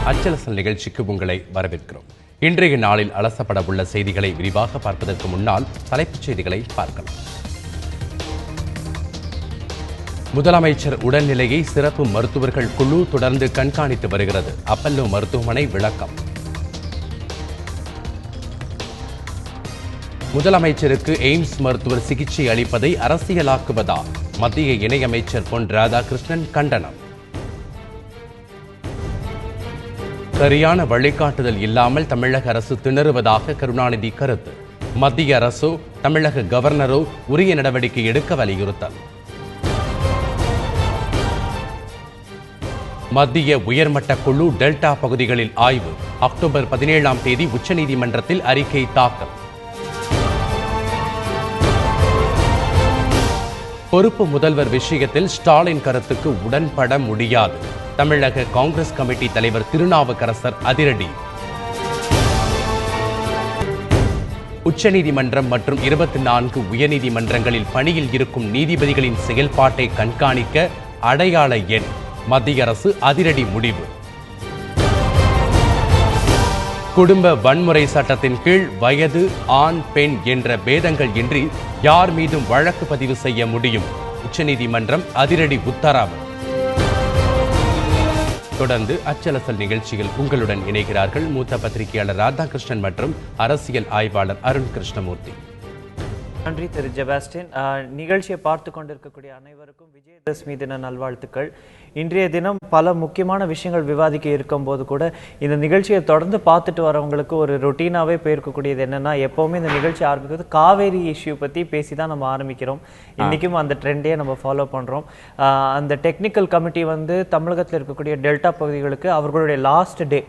அச்சலசல் நிகழ்ச்சிக்கு உங்களை வரவேற்கிறோம். இன்றைய நாளில் அலசப்பட உள்ள செய்திகளை விரிவாக பார்ப்பதற்கு முன்னால் தலைப்புச் செய்திகளை பார்க்கலாம். முதலமைச்சர் உடல்நிலையை சிறப்பு மருத்துவர்கள் குழு தொடர்ந்து கண்காணித்து வருகிறது. அப்பல்லோ மருத்துவமனை விளக்கம். முதலமைச்சருக்கு எய்ம்ஸ் மருத்துவர் சிகிச்சை அளிப்பதை அரசியலாக்குவதா? மத்திய இணையமைச்சர் பொன் ராதாகிருஷ்ணன் கண்டனம். சரியான வழிகாட்டுதல் இல்லாமல் தமிழக அரசு திணறுவதாக கருணாநிதி கருத்து. மத்திய அரசோ தமிழக கவர்னரோ உரிய நடவடிக்கை எடுக்க வலியுறுத்தல். மத்திய உயர்மட்ட குழு டெல்டா பகுதிகளில் ஆய்வு. அக்டோபர் 17ஆம் தேதி உச்சநீதிமன்றத்தில் அறிக்கை தாக்கல். பொறுப்பு முதல்வர் விஷயத்தில் ஸ்டாலின் கருத்துக்கு உடன்பட முடியாது. தமிழக காங்கிரஸ் கமிட்டி தலைவர் திருநாவுக்கரசர் அதிரடி. உச்சநீதிமன்றம் மற்றும் 24 உயர்நீதிமன்றங்களில் பணியில் இருக்கும் நீதிபதிகளின் செயல்பாட்டை கண்காணிக்க அடையாள எண். மத்திய அரசு அதிரடி முடிவு. குடும்ப வன்முறை சட்டத்தின் கீழ் வயது ஆண் பெண் என்ற பேதங்கள் இன்றி யார் மீதும் வழக்கு பதிவு செய்ய முடியும். உச்சநீதிமன்றம் அதிரடி உத்தரவு. தொடர்ந்து அச்சலசல் நிகழ்ச்சியில் உங்களுடன் இணைகிறார்கள் மூத்த பத்திரிகையாளர் ராதாகிருஷ்ணன் மற்றும் அரசியல் ஆய்வாளர் அருண் கிருஷ்ணமூர்த்தி. நன்றி திரு ஜெபாஸ்டின். நிகழ்ச்சியை பார்த்து கொண்டிருக்கக்கூடிய அனைவருக்கும் விஜயதசமி தின நல்வாழ்த்துக்கள். இன்றைய தினம் பல முக்கியமான விஷயங்கள் விவாதிக்க இருக்கும் போது கூட இந்த நிகழ்ச்சியை தொடர்ந்து பார்த்துட்டு வரவங்களுக்கு ஒரு ரொட்டீனாகவே போயிருக்கக்கூடியது என்னன்னா, எப்போவுமே இந்த நிகழ்ச்சி ஆரம்பிக்கிறது காவேரி இஷ்யூ பற்றி பேசி தான் நம்ம ஆரம்பிக்கிறோம். இன்றைக்கும் அந்த ட்ரெண்டே நம்ம ஃபாலோ பண்ணுறோம். அந்த டெக்னிக்கல் கமிட்டி தமிழகத்தில் இருக்கக்கூடிய டெல்டா பகுதிகளுக்கு அவர்களுடைய லாஸ்ட் டே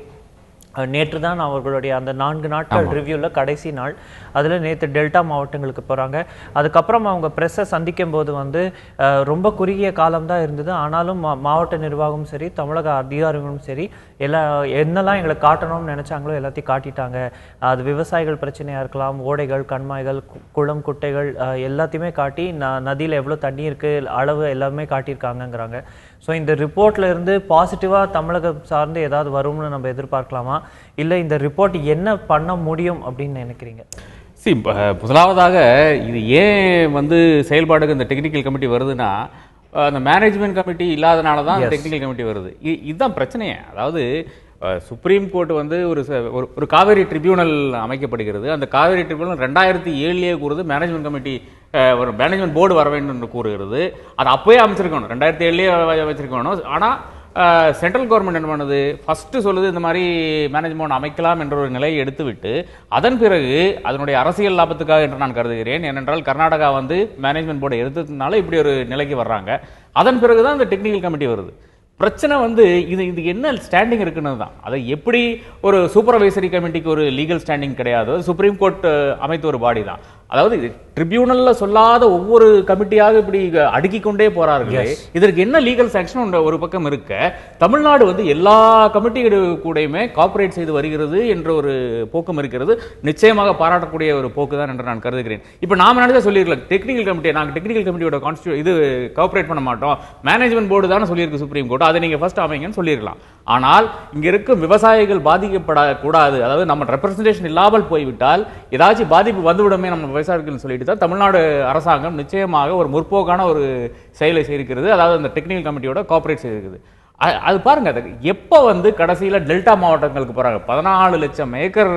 நேற்று தான் அவர்களுடைய அந்த 4 நாட்கள் ரிவ்யூவில் கடைசி நாள். அதில் நேற்று டெல்டா மாவட்டங்களுக்கு போகிறாங்க. அதுக்கப்புறம் அவங்க ப்ரெஸ்ஸை சந்திக்கும் போது ரொம்ப குறுகிய காலம்தான் இருந்தது. ஆனாலும் மாவட்ட நிர்வாகமும் சரி தமிழக அதிகாரிகளும் சரி என்னெல்லாம் எங்களை காட்டணும்னு நினச்சாங்களோ எல்லாத்தையும் காட்டிட்டாங்க. அது விவசாயிகள் பிரச்சனையாக இருக்கலாம், ஓடைகள், கண்மாய்கள், குளம், குட்டைகள் எல்லாத்தையுமே காட்டி நதியில் எவ்வளோ தண்ணி இருக்குது அளவு எல்லாமே காட்டியிருக்காங்கங்கிறாங்க. ஸோ இந்த ரிப்போர்ட்ல இருந்து பாசிட்டிவாக தமிழகம் சார்ந்து ஏதாவது வரும்னு நம்ம எதிர்பார்க்கலாமா, இல்லை இந்த ரிப்போர்ட் என்ன பண்ண முடியும் அப்படின்னு நினைக்கிறீங்க? முதலாவதாக இது ஏன் செயல்பாடுக்கு இந்த டெக்னிக்கல் கமிட்டி வருதுன்னா, அந்த மேனேஜ்மெண்ட் கமிட்டி இல்லாதனால தான் டெக்னிக்கல் கமிட்டி வருது. இதுதான் பிரச்சனையே. அதாவது சுப்ரீம் கோர்ட் ஒரு காவேரி ட்ரிபியூனல் அமைக்கப்படுகிறது. அந்த காவேரி ட்ரிபியூனல் 2007 கூறுது மேனேஜ்மெண்ட் கமிட்டி ஒரு மேனேஜ்மெண்ட் போர்டு வர வேண்டும் என்று கூறுகிறது. அது அப்போயே அமைச்சிருக்கணும், 2007 வச்சிருக்கணும். ஆனால் சென்ட்ரல் கவர்மெண்ட் என்ன பண்ணுது, ஃபர்ஸ்ட் சொல்லுது இந்த மாதிரி மேனேஜ்மெண்ட் அமைக்கலாம் என்ற ஒரு நிலையை எடுத்துவிட்டு அதன் பிறகு அதனுடைய அரசியல் லாபத்துக்காக என்று நான் கருதுகிறேன். ஏனென்றால் கர்நாடகா மேனேஜ்மெண்ட் போர்டை எடுத்ததுனால இப்படி ஒரு நிலைக்கு வர்றாங்க. அதன் பிறகுதான் இந்த டெக்னிக்கல் கமிட்டி வருது. பிரச்சனை இது என்ன ஸ்டாண்டிங் இருக்குன்னு தான். அதை எப்படி ஒரு சூப்பர்வைசரி கமிட்டிக்கு ஒரு லீகல் ஸ்டாண்டிங் கிடையாது, சுப்ரீம் கோர்ட் அமைத்த ஒரு பாடி தான். அதாவது ட்ரிபியூனல்ல சொல்லாத ஒவ்வொரு கமிட்டியாக இப்படி அடுக்கிக் கொண்டே போறார்களே, இதற்கு என்ன லீகல் சாங்ஷன் ஒரு பக்கம் இருக்க, தமிழ்நாடு எல்லா கமிட்டிகள் கூடயுமே கார்ப்பரேட் செய்து வருகிறது என்ற ஒரு போக்கம் இருக்கிறது. நிச்சயமாக பாராட்டக்கூடிய ஒரு போக்கு தான் என்று நான் கருதுகிறேன். இப்ப நாம நினைச்சா சொல்லிருக்கலாம், டெக்னிக்கல் கமிட்டி நாங்கள் டெக்னிக்கல் கமிட்டியோட இது கார்ப்பரேட் பண்ண மாட்டோம், மேனேஜ்மெண்ட் போர்டு தான் சொல்லியிருக்கு சுப்ரீம் கோர்ட், அதை நீங்க ஃபர்ஸ்ட் அமைங்கன்னு சொல்லிருக்கலாம். ஆனால் இங்க இருக்கும் விவசாயிகள் பாதிக்கப்படக்கூடாது, அதாவது நம்ம ரெப்ரசன்டேஷன் இல்லாமல் போய்விட்டால் ஏதாச்சும் பாதிப்பு வந்துவிடுமே நம்ம விவசாயிகள் சொல்லிட்டு தான் தமிழ்நாடு அரசாங்கம் நிச்சயமாக ஒரு முற்போக்கான ஒரு செயலை செய்திருக்கிறது. அதாவது அந்த டெக்னிக்கல் கமிட்டியோட கோஆபரேட் செய்திருக்குது. அது பாருங்க, அது எப்ப கடைசியில டெல்டா மாவட்டங்களுக்கு போறாங்க, 14 லட்சம் ஏக்கர்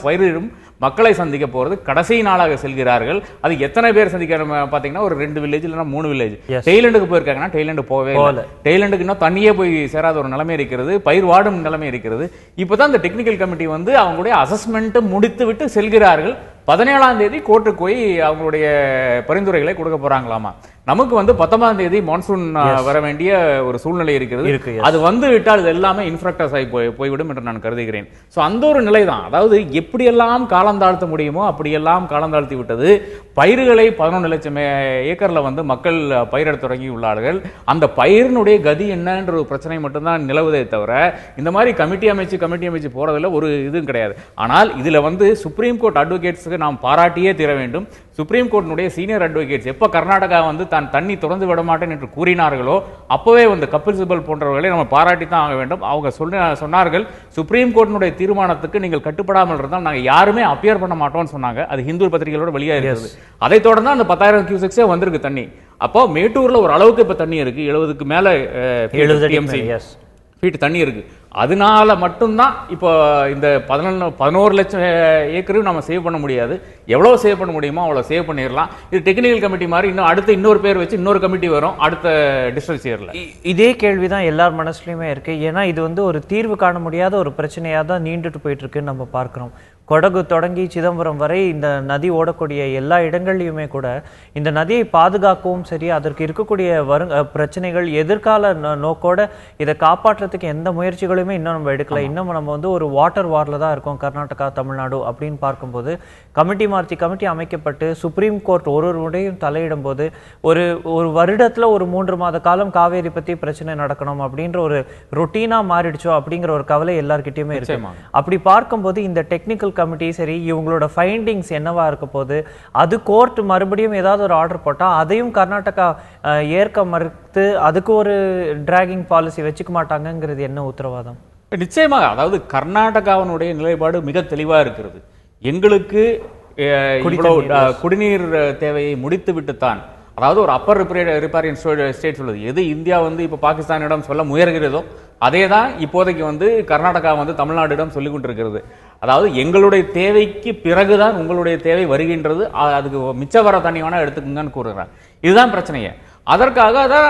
பயிரிடும் மக்களை சந்திக்க போறது கடைசி நாளாக செல்கிறார்கள். அது எத்தனை பேர் சந்திக்க பாத்தீங்கன்னா ஒரு 2 வில்லேஜ் இல்லைன்னா 3 வில்லேஜ். டெய்லண்டுக்கு போயிருக்காங்கன்னா டெய்லண்டு போகவே இல்லை. டெய்லண்டுக்கு இன்னும் தண்ணியே போய் சேராத ஒரு நிலைமை இருக்கிறது, பயிர் வாடும் நிலைமை இருக்கிறது. இப்பதான் இந்த டெக்னிக்கல் கமிட்டி அவங்களுடைய அசஸ்மெண்ட் முடித்து விட்டு செல்கிறார்கள். 17ஆம் தேதி கோர்ட்டுக்கு போய் அவங்களுடைய பரிந்துரைகளை கொடுக்க போறாங்களாமா. நமக்கு 19ஆம் தேதி மான்சூன் வர வேண்டிய ஒரு சூழ்நிலை இருக்கிறது. அது விட்டால் இது எல்லாமே இன்ஃப்ராக்டர்ஸ் ஆகி போய்விடும் என்று நான் கருதுகிறேன். சோ அந்த ஒரு நிலை தான். அதாவது எப்படியெல்லாம் காலம் தாழ்த்த முடியுமோ அப்படியெல்லாம் காலம் தாழ்த்தி விட்டது. பயிர்களை 11 லட்சம் ஏக்கர்ல மக்கள் பயிரிட தொடங்கி உள்ளார்கள். அந்த பயிரினுடைய கதி என்னன்ற ஒரு பிரச்சனை மட்டும்தான் நிலவுதே தவிர இந்த மாதிரி கமிட்டி அமைச்சு போறதுல ஒரு இதுவும் கிடையாது. ஆனால் இதுல சுப்ரீம் கோர்ட் அட்வொகேட்ஸ் அட்வொகேட்ஸுக்கு நாம் பாராட்டியே தீர வேண்டும். சுப்ரீம் கோர்ட்டினுடைய சீனியர் அட்வொகேட்ஸ் எப்போ கர்நாடகா வந்து தான் தண்ணி திறந்து விட மாட்டேன் என்று கூறினார்களோ அப்போவே வந்து கபில் சிபல் போன்றவர்களை நம்ம பாராட்டி தான் ஆக வேண்டும். அவங்க சொன்னார்கள், சுப்ரீம் கோர்ட்டினுடைய தீர்மானத்துக்கு நீங்கள் கட்டுப்படாமல் இருந்தால் நாங்கள் யாருமே அப்பியர் பண்ண மாட்டோம்னு சொன்னாங்க. அது ஹிந்து பத்திரிகைகளோட வெளியாக இருக்கிறது. அதை தொடர்ந்து அந்த 10,000 கியூசெக்ஸே வந்திருக்கு தண்ணி. அப்போ மேட்டூர்ல ஒரு அளவுக்கு இப்ப தண்ணி இருக்கு, 70க்கு மேல ஃபீட் தண்ணி இருக்கு. அதனால மட்டும்தான் இப்போ இந்த 11 லட்சம் ஏக்கரும் நம்ம சேவ் பண்ண முடியாது. எவ்வளவு சேவ் பண்ண முடியுமோ அவ்வளவு சேவ் பண்ணிடலாம். இது டெக்னிக்கல் கமிட்டி மாதிரி இன்னொரு பேர் வச்சு இன்னொரு கமிட்டி வரும் அடுத்த டிஸ்ட்ரிக்ட் இயர்ல. இதே கேள்விதான் எல்லார் மனசுலயுமே இருக்கு. ஏன்னா இது வந்து ஒரு தீர்வு காண முடியாத ஒரு பிரச்சனையா தான் நீண்டுட்டு போயிட்டு இருக்குன்னு நம்ம பார்க்கிறோம். கொடகு தொடங்கி சிதம்பரம் வரை இந்த நதி ஓடக்கூடிய எல்லா இடங்கள்லையுமே கூட இந்த நதியை பாதுகாக்கவும் சரி, அதற்கு இருக்கக்கூடிய பிரச்சனைகள் எதிர்கால நோக்கோட இதை காப்பாற்றுறதுக்கு எந்த முயற்சிகளுமே இன்னும் நம்ம எடுக்கல. இன்னும் நம்ம வந்து ஒரு வாட்டர் வார்ல தான் இருக்கோம் கர்நாடகா தமிழ்நாடு அப்படின்னு பார்க்கும்போது கமிட்டி மாற்றி கமிட்டி அமைக்கப்பட்டு சுப்ரீம் கோர்ட் ஒரு முறையும் தலையிடும் போது ஒரு வருடத்துல ஒரு 3 மாத காலம் காவேரி பத்தி பிரச்சனை நடக்கணும் அப்படின்ற ஒரு ரொட்டீனா மாறிடுச்சோ அப்படிங்கிற ஒரு கவலை எல்லார்கிட்டயுமே இருக்கு. அப்படி பார்க்கும்போது இந்த டெக்னிக்கல் கமிட்டி சரி, இவங்களோட ஃபைண்டிங்ஸ் என்னவா இருக்க போது, அது கோர்ட் மறுபடியும் ஏதாவது ஒரு ஆர்டர் போட்டா அதையும் கர்நாடகா ஏற்க மறுத்து அதுக்கு ஒரு டிராகிங் பாலிசி வச்சுக்க மாட்டாங்கிறது என்ன உத்தரவாதம்? நிச்சயமாக, அதாவது கர்நாடகாவினுடைய நிலைப்பாடு மிக தெளிவா இருக்கிறது. எங்களுக்கு குடிநீர் தேவையை முடித்து விட்டுத்தான், அதாவது ஒரு அப்பர் ரிப்பேரியன் ஸ்டேட் சொல்லுது, எது இந்தியா வந்து இப்ப பாகிஸ்தானிடம் சொல்ல முயல்கிறதோ அதே தான் இப்போதைக்கு வந்து கர்நாடகா வந்து தமிழ்நாடிடம் சொல்லிக் கொண்டிருக்கிறது. அதாவது எங்களுடைய தேவைக்கு பிறகுதான் உங்களுடைய தேவை வருகின்றது, அதுக்கு மிச்ச வர தண்ணி வேணா எடுத்துக்கங்கன்னு கூறுறாங்க. இதுதான் பிரச்சனையே. அதற்காக தான்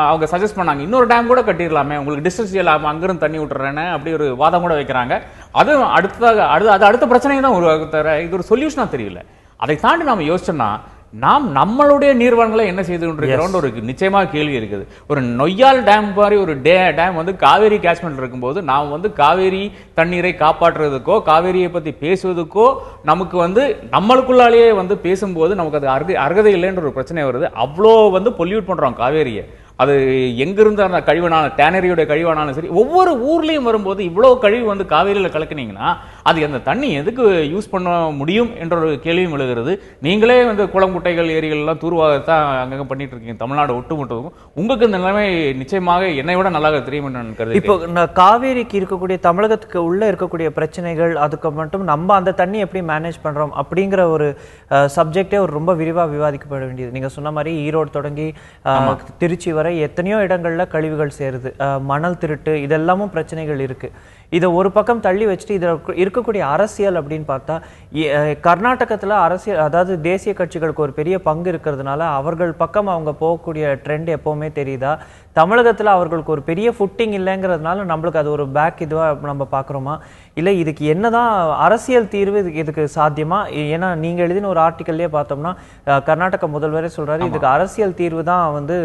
அவங்க சஜஸ்ட் பண்ணாங்க, இன்னொரு டேம் கூட கட்டிடலாமே, உங்களுக்கு டிஸ்டன்ஸ் இல்லாம அங்கிருந்து தண்ணி விட்டுறேன்னு அப்படி ஒரு வாதம் கூட வைக்கிறாங்க. அது அடுத்த பிரச்சனையை தான் உருவாக்க, இது ஒரு சொல்யூஷனா தெரியல. அதை தாண்டி நாம யோசிச்சோம்னா நாம் நம்மளுடைய நீர்வளங்களை என்ன செய்து கொண்டிருக்கிறோம் ஒரு நிச்சயமாக கேள்வி இருக்குது. ஒரு நொய்யால் டேம் மாதிரி ஒரு டேம் வந்து காவேரி கேட்ச்மெண்ட் இருக்கும்போது நாம் வந்து காவேரி தண்ணீரை காப்பாற்றுறதுக்கோ காவேரியை பத்தி பேசுவதுக்கோ நமக்கு வந்து நம்மளுக்குள்ளாலேயே வந்து பேசும்போது நமக்கு அது அருகதை இல்லைன்ற ஒரு பிரச்சனை வருது. அவ்வளோ வந்து பொல்யூட் பண்றோம் காவேரியை. அது எங்கிருந்து அந்த கழிவான டேனரியோட கழிவானாலும் சரி, ஒவ்வொரு ஊர்லயும் வரும்போது இவ்வளவு கழிவு வந்து காவேரியில கலக்குனீங்கன்னா அது அந்த தண்ணி எதுக்கு யூஸ் பண்ண முடியும் என்ற ஒரு கேள்வியும் எழுகிறது. நீங்களே வந்து குளம் குட்டைகள் ஏரிகள் எல்லாம் தூர்வாகத்தான் அங்கங்க பண்ணிட்டு இருக்கீங்க தமிழ்நாடு ஒட்டுமொத்தவும். உங்களுக்கு இந்த நிலைமை நிச்சயமாக என்னை விட நல்லா தெரியும் என்று கருது. இப்போ காவேரிக்கு இருக்கக்கூடிய தமிழகத்துக்கு உள்ள இருக்கக்கூடிய பிரச்சனைகள், அதுக்கு மட்டும் நம்ம அந்த தண்ணி எப்படி மேனேஜ் பண்றோம் அப்படிங்கிற ஒரு சப்ஜெக்டே ஒரு ரொம்ப விரிவா விவாதிக்கப்பட வேண்டியது. நீங்க சொன்ன மாதிரி ஈரோடு தொடங்கி திருச்சி வரை எத்தனையோ இடங்கள்ல கழிவுகள் சேருது, மணல் திருட்டு, இதெல்லாமும் பிரச்சனைகள் இருக்கு. இதை ஒரு பக்கம் தள்ளி வச்சுட்டு இதில் இருக்கக்கூடிய அரசியல் அப்படின்னு பார்த்தா கர்நாடகத்தில் அரசியல், அதாவது தேசிய கட்சிகளுக்கு ஒரு பெரிய பங்கு இருக்கிறதுனால அவர்கள் பக்கம் அவங்க போகக்கூடிய ட்ரெண்ட் எப்போவுமே தெரியுதா? தமிழகத்தில் அவர்களுக்கு ஒரு பெரிய ஃபுட்டிங் இல்லைங்கிறதுனால நம்மளுக்கு அது ஒரு பேக் இதுவாக நம்ம பார்க்குறோமா? இல்லை இதுக்கு என்னதான் அரசியல் தீர்வு இதுக்கு சாத்தியமா? ஏன்னா நீங்கள் எழுதின ஒரு ஆர்டிக்கல்லே பார்த்தோம்னா கர்நாடக முதல்வரே சொல்கிறாரு இதுக்கு அரசியல் தீர்வு தான் வந்து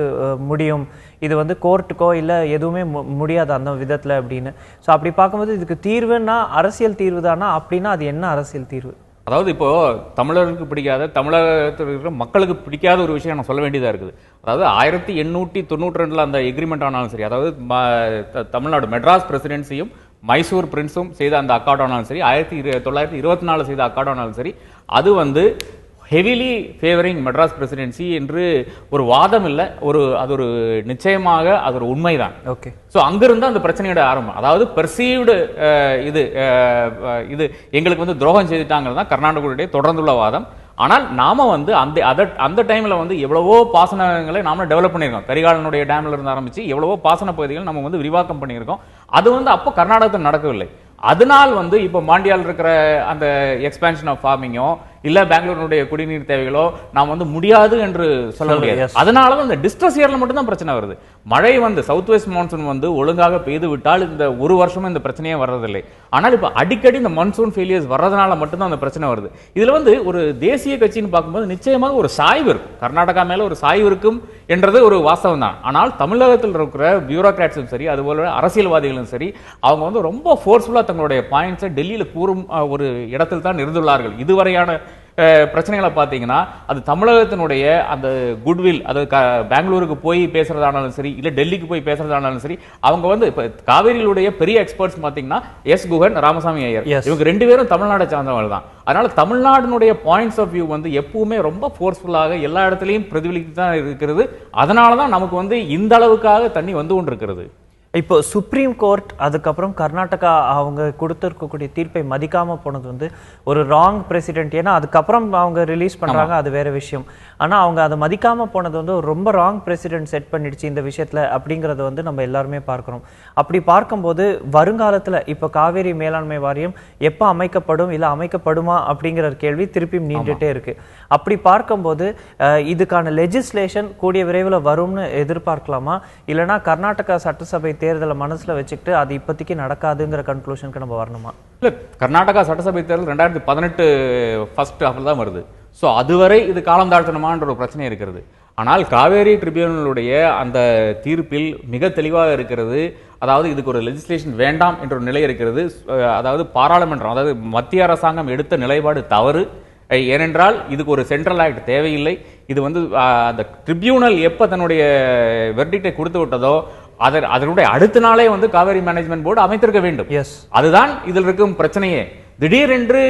முடியும், இது வந்து கோர்ட்டுக்கோ இல்லை எதுவுமே முடியாது அந்த விதத்தில் அப்படின்னு. ஸோ அப்படி பார்க்கும்போது இதுக்கு தீர்வுன்னா அரசியல் தீர்வு தானா? அப்படின்னா அது என்ன அரசியல் தீர்வு? அதாவது இப்போ தமிழர்களுக்கு பிடிக்காத, தமிழகத்தில் இருக்கிற மக்களுக்கு பிடிக்காத ஒரு விஷயம் நான் சொல்ல வேண்டியதாக இருக்குது. அதாவது 1892 அந்த எக்ரிமெண்ட் ஆனாலும் சரி, அதாவது தமிழ்நாடு மெட்ராஸ் பிரசிடென்சியும் மைசூர் பிரின்ஸும் செய்த அந்த அக்கார்ட் ஆனாலும் சரி, 1924 செய்த அக்கார்ட் ஆனாலும் சரி, அது வந்து ஹெவிலி ஃபேவரிங் மெட்ராஸ் பிரசிடென்சி என்று ஒரு வாதம் இல்லை, அது ஒரு நிச்சயமாக அது ஒரு உண்மைதான். ஓகே. ஸோ அங்கிருந்து அந்த பிரச்சனையோட ஆரம்பம். அதாவது பெர்சீவ்டு இது எங்களுக்கு வந்து துரோகம் செய்துட்டாங்கிறது தான் கர்நாடகாவுடைய தொடர்ந்துள்ள வாதம். ஆனால் நாம வந்து அந்த டைம்ல வந்து எவ்வளவோ பாசனங்களை நாம டெவலப் பண்ணியிருக்கோம். கரிகாலனுடைய டேம்ல இருந்து ஆரம்பிச்சு எவ்வளவோ பாசன பகுதிகள் நம்ம வந்து விரிவாக்கம் பண்ணியிருக்கோம். அது வந்து அப்போ கர்நாடகத்தில் நடக்கவில்லை. அதனால் வந்து இப்போ மாண்டியால் இருக்கிற அந்த எக்ஸ்பான்ஷன் ஆஃப் ஃபார்மிங்கோ இல்ல பெங்களூருடைய குடிநீர் தேவைகளோ நாம் வந்து முடியாது என்று சொல்ல முடியாது. அதனாலதான் இந்த டிஸ்ட்ரஸ் இயர்ல மட்டும் தான் பிரச்சனை வருது. மழை வந்து சவுத் வெஸ்ட் மான்சூன் வந்து ஒழுங்காக பெய்து விட்டால் இந்த ஒரு வருஷமும் இந்த பிரச்சனையே வர்றதில்லை. ஆனால் இப்ப அடிக்கடி இந்த மான்சூன் ஃபெயிலியர்ஸ் வர்றதுனால மட்டும்தான் அந்த பிரச்சனை வருது. இதுல வந்து ஒரு தேசிய கட்சின்னு பார்க்கும்போது நிச்சயமாக ஒரு சாய்வு இருக்கும், கர்நாடகா மேல ஒரு சாய்வு இருக்கும் என்றது ஒரு வாஸ்தவம் தான். ஆனால் தமிழகத்தில் இருக்கிற பியூரோக்ராட்ஸும் சரி, அதுபோல அரசியல்வாதிகளும் சரி, அவங்க வந்து ரொம்ப ஃபோர்ஸ்ஃபுல்லா தங்களுடைய பாயிண்ட்ஸை டெல்லியில கூறும் ஒரு இடத்தில் தான் இருந்துள்ளார்கள். இதுவரையான பிரச்சனைகளை பார்த்தீங்கன்னா அது தமிழகத்தினுடைய அந்த குட்வில், அதாவது பெங்களூருக்கு போய் பேசுறதானாலும் சரி, இல்ல டெல்லிக்கு போய் பேசுறதானாலும் சரி, அவங்க வந்து இப்ப காவேரியிலுடைய பெரிய எக்ஸ்பர்ட்ஸ் பார்த்தீங்கன்னா எஸ் குகன், ராமசாமி ஐயர், இவங்க 2 பேரும் தமிழ்நாட்டை சார்ந்தவங்க தான். அதனால தமிழ்நாட்டினுடைய பாயிண்ட்ஸ் ஆஃப் வியூ வந்து எப்பவுமே ரொம்ப ஃபோர்ஸ்ஃபுல்லாக எல்லா இடத்துலையும் பிரதிபலித்து தான் இருக்கிறது. அதனால தான் நமக்கு வந்து இந்த அளவுக்காக தண்ணி வந்து கொண்டிருக்கிறது. இப்போ சுப்ரீம் கோர்ட் அதுக்கப்புறம் கர்நாடகா அவங்க கொடுத்திருக்கக்கூடிய தீர்ப்பை மதிக்காம போனது வந்து ஒரு ராங் பிரசிடென்ட். ஏன்னா அதுக்கப்புறம் அவங்க ரிலீஸ் பண்றாங்க, அது வேற விஷயம். ஆனா அவங்க அதை மதிக்காம போனது வந்து ஒரு ரொம்ப ராங் பிரசிடென்ட் செட் பண்ணிடுச்சு இந்த விஷயத்துல அப்படிங்கறத வந்து நம்ம எல்லாருமே பார்க்கிறோம். அப்படி பார்க்கும்போது வருங்காலத்துல இப்ப காவேரி மேலாண்மை வாரியம் எப்ப அமைக்கப்படும், இல்ல அமைக்கப்படுமா அப்படிங்கிற கேள்வி திருப்பி நீண்டுட்டே இருக்கு. அப்படி பார்க்கும்போது இதுக்கான லெஜிஸ்லேஷன் கூடிய விரைவில் வரும்னு எதிர்பார்க்கலாமா, இல்லைனா கர்நாடகா சட்டசபை தேர்தலை மனசுல வச்சுக்கிட்டு அது இப்போதைக்கு நடக்காதுங்கிற கன்க்ளூஷனுக்கு நம்ம வரணுமா? இல்ல, கர்நாடகா சட்டசபை தேர்தல் 2018 ஃபர்ஸ்ட் ஹாஃப்ல தான் வருது. ஸோ அதுவரை இது காலம் தாழ்த்தணுமான்ற ஒரு பிரச்சனை இருக்கிறது. ஆனால் காவேரி ட்ரிபியூனலுடைய அந்த தீர்ப்பில் மிக தெளிவாக இருக்கிறது. அதாவது இதுக்கு ஒரு லெஜிஸ்லேஷன் வேண்டாம் என்ற ஒரு நிலை இருக்கிறது. அதாவது பாராளுமன்றம், அதாவது மத்திய அரசாங்கம் எடுத்த நிலைப்பாடு தவறு. ஏனென்றால் இதுக்கு ஒரு சென்ட்ரல் ஆக்ட் தேவையில்லை. இது வந்து அந்த ட்ரிபியூனல் எப்ப தன்னுடைய வெர்டிக்டை கொடுத்து விட்டதோ அதனுடைய அடுத்த நாளே வந்து காவேரி மேனேஜ்மெண்ட் போர்டு அமைத்திருக்க வேண்டும். அதுதான் இதில் இருக்கும் பிரச்சனையே. திடீரென்று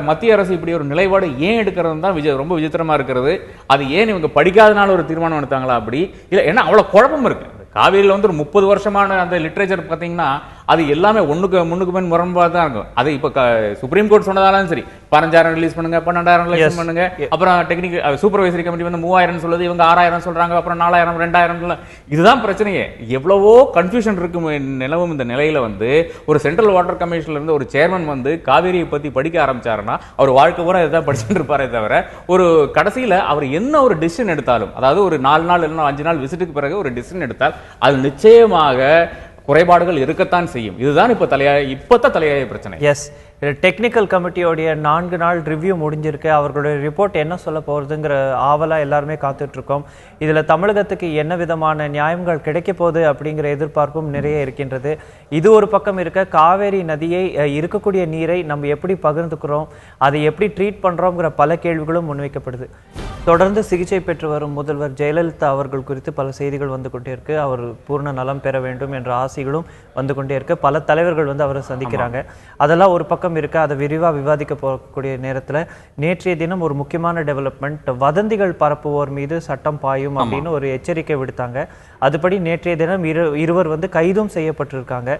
மத்திய அரசு இப்படி ஒரு நிலைப்பாடு ஏன் எடுக்கிறது தான் ரொம்ப விசித்திரமா இருக்கிறது. அது ஏன் இவங்க படிக்காதனால ஒரு தீர்மானம் எடுத்தாங்களா அப்படி இல்ல? ஏன்னா அவ்வளவு குழப்பம் இருக்கு. காவிரியில் வந்து ஒரு 30 வருஷமான அந்த லிட்ரேச்சர் பார்த்தீங்கன்னா அது எல்லாமே முன்னுக்கு பின் முரண்பாடு தான் இருக்கும். அது இப்போ சுப்ரீம் கோர்ட் சொன்னதாலும் சரி, 15,000 ரிலீஸ் பண்ணுங்க, 12,000 ரிலீஸ் பண்ணுங்க, அப்புறம் டெக்னிக்கல் சூப்பர்வைசரி கமிட்டி வந்து 3,000 சொல்லுது, இவங்க 6,000 சொல்றாங்க, அப்புறம் 4,000 2,000. இதுதான் பிரச்சனையே. எவ்வளவோ கன்ஃபியூஷன் இருக்கும் நிலவும் இந்த நிலையில வந்து ஒரு சென்ட்ரல் வாட்டர் கமிஷன்ல இருந்து ஒரு சேர்மன் வந்து காவேரியை பத்தி படிக்க ஆரம்பிச்சாருன்னா அவர் வாழ்க்கை பூரா இதான் படிச்சுட்டு இருப்பாரே தவிர ஒரு கடைசியில அவர் என்ன ஒரு டிசிஷன் எடுத்தாலும், அதாவது ஒரு 4 நாள் இல்லைன்னா 5 நாள் விசிட்டுக்கு பிறகு ஒரு டிசிஷன் எடுத்தால் அது நிச்சயமாக குறைபாடுகள் இருக்கத்தான் செய்யும். இதுதான் இப்ப தலையாய பிரச்சனை. எஸ், டெக்னிக்கல் கமிட்டியோடைய 4 நாள் ரிவ்யூ முடிஞ்சிருக்கு. அவர்களுடைய ரிப்போர்ட் என்ன சொல்ல போறதுங்கிற ஆவலா எல்லாருமே காத்துட்டு இருக்கோம். இதுல தமிழகத்துக்கு என்ன விதமான நியாயங்கள் கிடைக்க போகுது அப்படிங்கிற எதிர்பார்ப்பும் நிறைய இருக்கின்றது. இது ஒரு பக்கம் இருக்க, காவேரி நதியை இருக்கக்கூடிய நீரை நம்ம எப்படி பகிர்ந்துக்கிறோம், அதை எப்படி ட்ரீட் பண்றோம்ங்கிற பல கேள்விகளும் முன்வைக்கப்படுது. தொடர்ந்து சிகிச்சை பெற்று வரும் முதல்வர் ஜெயலலிதா அவர்கள் குறித்து பல செய்திகள் வந்து கொண்டே இருக்கு. அவர் பூர்ண நலம் பெற வேண்டும் என்ற ஆசைகளும் வந்து கொண்டே இருக்கு. பல தலைவர்கள் வந்து அவரை சந்திக்கிறாங்க. அதெல்லாம் ஒரு பக்கம் இருக்கு. அதை விரிவாக விவாதிக்க போகக்கூடிய நேரத்தில் நேற்றைய தினம் ஒரு முக்கியமான டெவலப்மெண்ட், வதந்திகள் பரப்புவோர் மீது சட்டம் பாயும் அப்படின்னு ஒரு எச்சரிக்கை விடுத்தாங்க. அதுபடி நேற்றைய தினம் இருவர் வந்து கைதும் செய்யப்பட்டிருக்காங்க.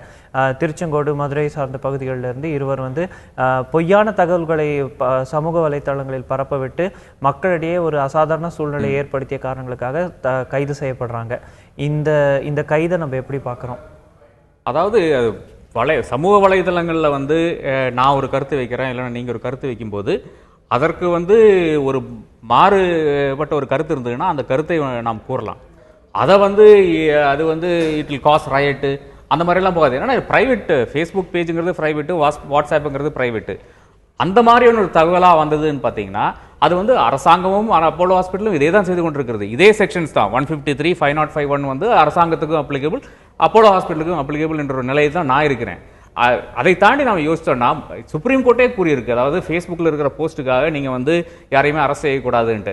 திருச்செங்கோடு, மதுரை சார்ந்த பகுதிகளில் இருந்து இருவர் வந்து பொய்யான தகவல்களை சமூக வலைத்தளங்களில் பரப்பவிட்டு மக்களிடையே ஒரு அசாதாரண சூழ்நிலை ஏற்படுத்திய காரணங்களுக்காக கைது செய்யப்படுறாங்க. இந்த கைதை நம்ம எப்படி பார்க்குறோம்? அதாவது சமூக வலைதளங்களில் வந்து நான் ஒரு கருத்து வைக்கிறேன், இல்லைன்னா நீங்கள் ஒரு கருத்து வைக்கும்போது அதற்கு வந்து ஒரு மாறுபட்ட ஒரு கருத்து இருந்ததுன்னா அந்த கருத்தை நாம் கூறலாம். அதை வந்து அது வந்து இட் வில் காஸ் ரயட்டு அந்த மாதிரிலாம் போகாது. ஏன்னா பிரைவேட் ஃபேஸ்புக் பேஜுங்கிறது ப்ரைவேட்டு, வாட்ஸ்அப்புங்கிறது ப்ரைவேட்டு. அந்த மாதிரியான ஒரு தகவலாக வந்ததுன்னு பார்த்தீங்கன்னா அது வந்து அரசாங்கமும் அப்போலோ ஹாஸ்பிட்டலும் இதே தான் செய்து கொண்டிருக்கிறது. இதே செக்ஷன்ஸ் தான் 153, 505 வந்து அரசாங்கத்துக்கும் அப்ளிகபிள், அப்போலோ ஹாஸ்பிட்டலுக்கும் அப்ளிகபிள் என்ற ஒரு நிலையை தான் நான் இருக்கிறேன். அதை தாண்டி நம்ம யோசிச்சோம்னா சுப்ரீம் கோர்ட்டே கூறியிருக்கு, அதாவது ஃபேஸ்புக்கில் இருக்கிற போஸ்ட்டுக்காக நீங்கள் வந்து யாரையுமே அரெஸ்ட் செய்யக்கூடாதுன்ட்டு.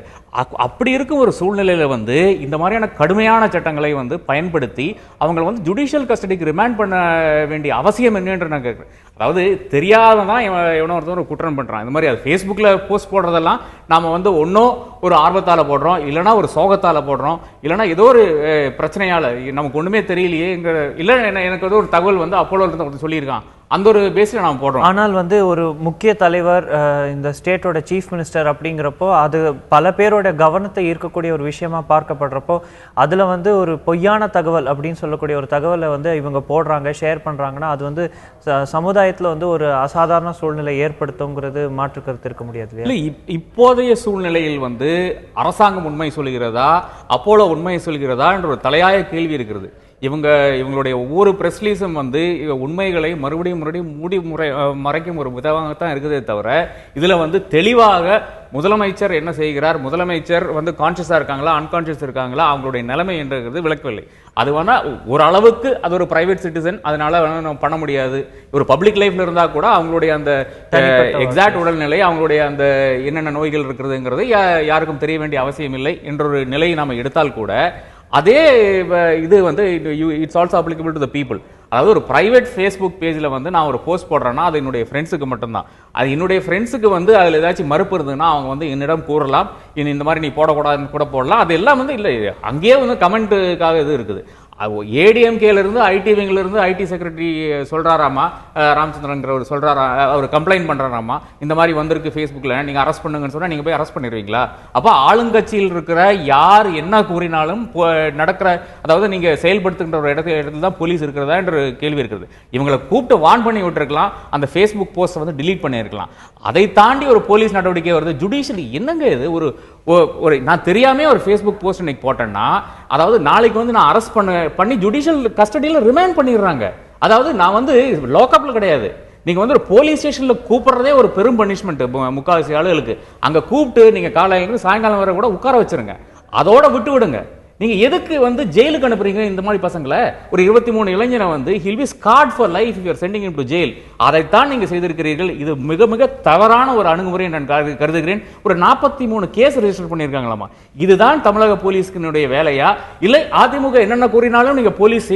அப்படி இருக்கும் ஒரு சூழ்நிலையில் வந்து இந்த மாதிரியான கடுமையான சட்டங்களை வந்து பயன்படுத்தி அவங்களை வந்து ஜுடிஷியல் கஸ்டடிக்கு ரிமாண்ட் பண்ண வேண்டிய அவசியம் என்னன்ற நான் கேட்குறேன். அதாவது தெரியாததான் எவனோ ஒருத்தர் ஒரு குற்றம் பண்ணுறான். இந்த மாதிரி அது ஃபேஸ்புக்கில் போஸ்ட் போடுறதெல்லாம் நாம் வந்து ஒன்றும் ஒரு ஆர்வத்தால் போடுறோம், இல்லைனா ஒரு சோகத்தால் போடுறோம், இல்லைனா ஏதோ ஒரு பிரச்சனையால் நமக்கு ஒன்றுமே தெரியலையே, இல்லை எனக்கு ஏதோ ஒரு தகவல் வந்து அப்போலோ ஒருத்தர் சொல்லியிருக்கான், அந்த ஒரு பேஸ்ல நாம் போடுறோம். ஆனால் வந்து ஒரு முக்கிய தலைவர் இந்த ஸ்டேட்டோட சீஃப் மினிஸ்டர் அப்படிங்கிறப்போ அது பல பேரோட கவனத்தை ஈர்க்கக்கூடிய ஒரு விஷயமா பார்க்கப்படுறப்போ அதுல வந்து ஒரு பொய்யான தகவல் அப்படின்னு சொல்லக்கூடிய ஒரு தகவலை வந்து இவங்க போடுறாங்க, ஷேர் பண்றாங்கன்னா அது வந்து சமுதாயத்துல வந்து ஒரு அசாதாரண சூழ்நிலை ஏற்படுத்துங்கிறது மாற்று கருத்து இருக்க முடியாது. இல்லை, இப்போதைய சூழ்நிலையில் வந்து அரசாங்கம் உண்மை சொல்கிறதா, அப்போலோ உண்மை சொல்கிறதா என்ற ஒரு தலையாய கேள்வி இருக்கிறது. இவங்களுடைய ஒவ்வொரு பிரஸ் ரிலீஸும் வந்து உண்மைகளை மறுபடியும் மறைக்கும் ஒரு விதமாகத்தான் இருக்குதே தவிர இதுல வந்து தெளிவாக முதலமைச்சர் என்ன செய்கிறார், முதலமைச்சர் வந்து கான்சியஸா இருக்காங்களா அன்கான்சியஸ் இருக்காங்களா, அவங்களுடைய நிலைமை என்றது விளக்கவில்லை. அது வேணா ஒரு அளவுக்கு அது ஒரு பிரைவேட் சிட்டிசன், அதனால நம்ம பண்ண முடியாது. ஒரு பப்ளிக் லைஃப்ல இருந்தா கூட அவங்களுடைய அந்த எக்ஸாக்ட் உடல்நிலை, அவங்களுடைய அந்த என்னென்ன நோய்கள் இருக்கிறதுங்கிறது யாருக்கும் தெரிய வேண்டிய அவசியம் இல்லை என்ற ஒரு நிலையை நாம எடுத்தால் கூட அதே இது வந்து it's also applicable to the people. அதாவது ஒரு பிரைவேட் ஃபேஸ்புக் பேஜில் வந்து நான் ஒரு போஸ்ட் போடுறேன்னா அது என்னுடைய ஃப்ரெண்ட்ஸுக்கு மட்டும்தான். அது என்னுடைய ஃப்ரெண்ட்ஸுக்கு வந்து அதில் ஏதாச்சும் மறுப்பு இருந்ததுன்னா அவங்க வந்து என்னிடம் கூறலாம், இந்த மாதிரி நீ போடக்கூடாதுன்னு கூட போடலாம். அது எல்லாம் வந்து இல்லை, அங்கேயே வந்து கமெண்ட்டுக்காக இது இருக்குது. ஏடிஎம்கேல இருந்து ஐடி விங்ல இருந்து ஐடி செக்ரட்டரி சொல்றாராமா, ராமச்சந்திரன் சொல்றாரா, அவர் கம்ப்ளைண்ட் பண்றாராமா, இந்த மாதிரி வந்திருக்கு ஃபேஸ்புக்ல, நீங்க அரெஸ்ட் பண்ணுங்கன்னு சொன்னா நீங்க போய் அரெஸ்ட் பண்ணிடுவீங்களா? அப்ப ஆளுங்கட்சியில் இருக்கிற யார் என்ன கூறினாலும் நடக்கிற, அதாவது நீங்க செயல்படுத்துகின்ற ஒரு இடத்துல தான் போலீஸ் இருக்கிறதா என்ற கேள்வி இருக்கிறது. இவங்களை கூப்பிட்டு வார்ன் பண்ணி விட்டுருக்கலாம், அந்த ஃபேஸ்புக் போஸ்ட் வந்து டிலீட் பண்ணிருக்கலாம். அதை தாண்டி ஒரு போலீஸ் நடவடிக்கை வருது. ஜுடிஷியல் என்னங்க இது? ஒரு நான் தெரியாம ஒரு ஃபேஸ்புக் போஸ்ட் இன்னைக்கு போட்டேன்னா, அதாவது நாளைக்கு வந்து நான் அரெஸ்ட் பண்ணி ஜுடிஷியல் கஸ்டடியில ரிமைண்ட் பண்ணிடுறாங்க. அதாவது நான் வந்து லாக்அப்ல கிடையாது, நீங்க வந்து ஒரு போலீஸ் ஸ்டேஷன்ல கூப்பிடுறதே ஒரு பெரும் பனிஷ்மெண்ட் முக்காவாசி ஆளுகளுக்கு. அங்க கூப்பிட்டு நீங்க காலையில சாயங்காலம் வரை கூட உட்கார வச்சிருங்க, அதோட விட்டு விடுங்க. நீங்க எதுக்கு வந்து ஜெயிலுக்கு அனுப்புறீங்க இந்த மாதிரி பசங்களை? ஒரு 23 இளைஞனை வந்து he'll be scarred for life if you are sending him to jail. அதைத்தான் நீங்க செய்திருக்கிறீர்கள். இது மிக மிக தவறான ஒரு அணுகுமுறை நான் கருதுகிறேன். ஒரு 43 கேஸ் ரெஜிஸ்டர் பண்ணியிருக்காங்களாமா. இதுதான் தமிழக போலீஸ்கினுடைய வேலையா? இல்லை அதிமுக என்னென்ன கூறினாலும் நீங்க போலீஸ்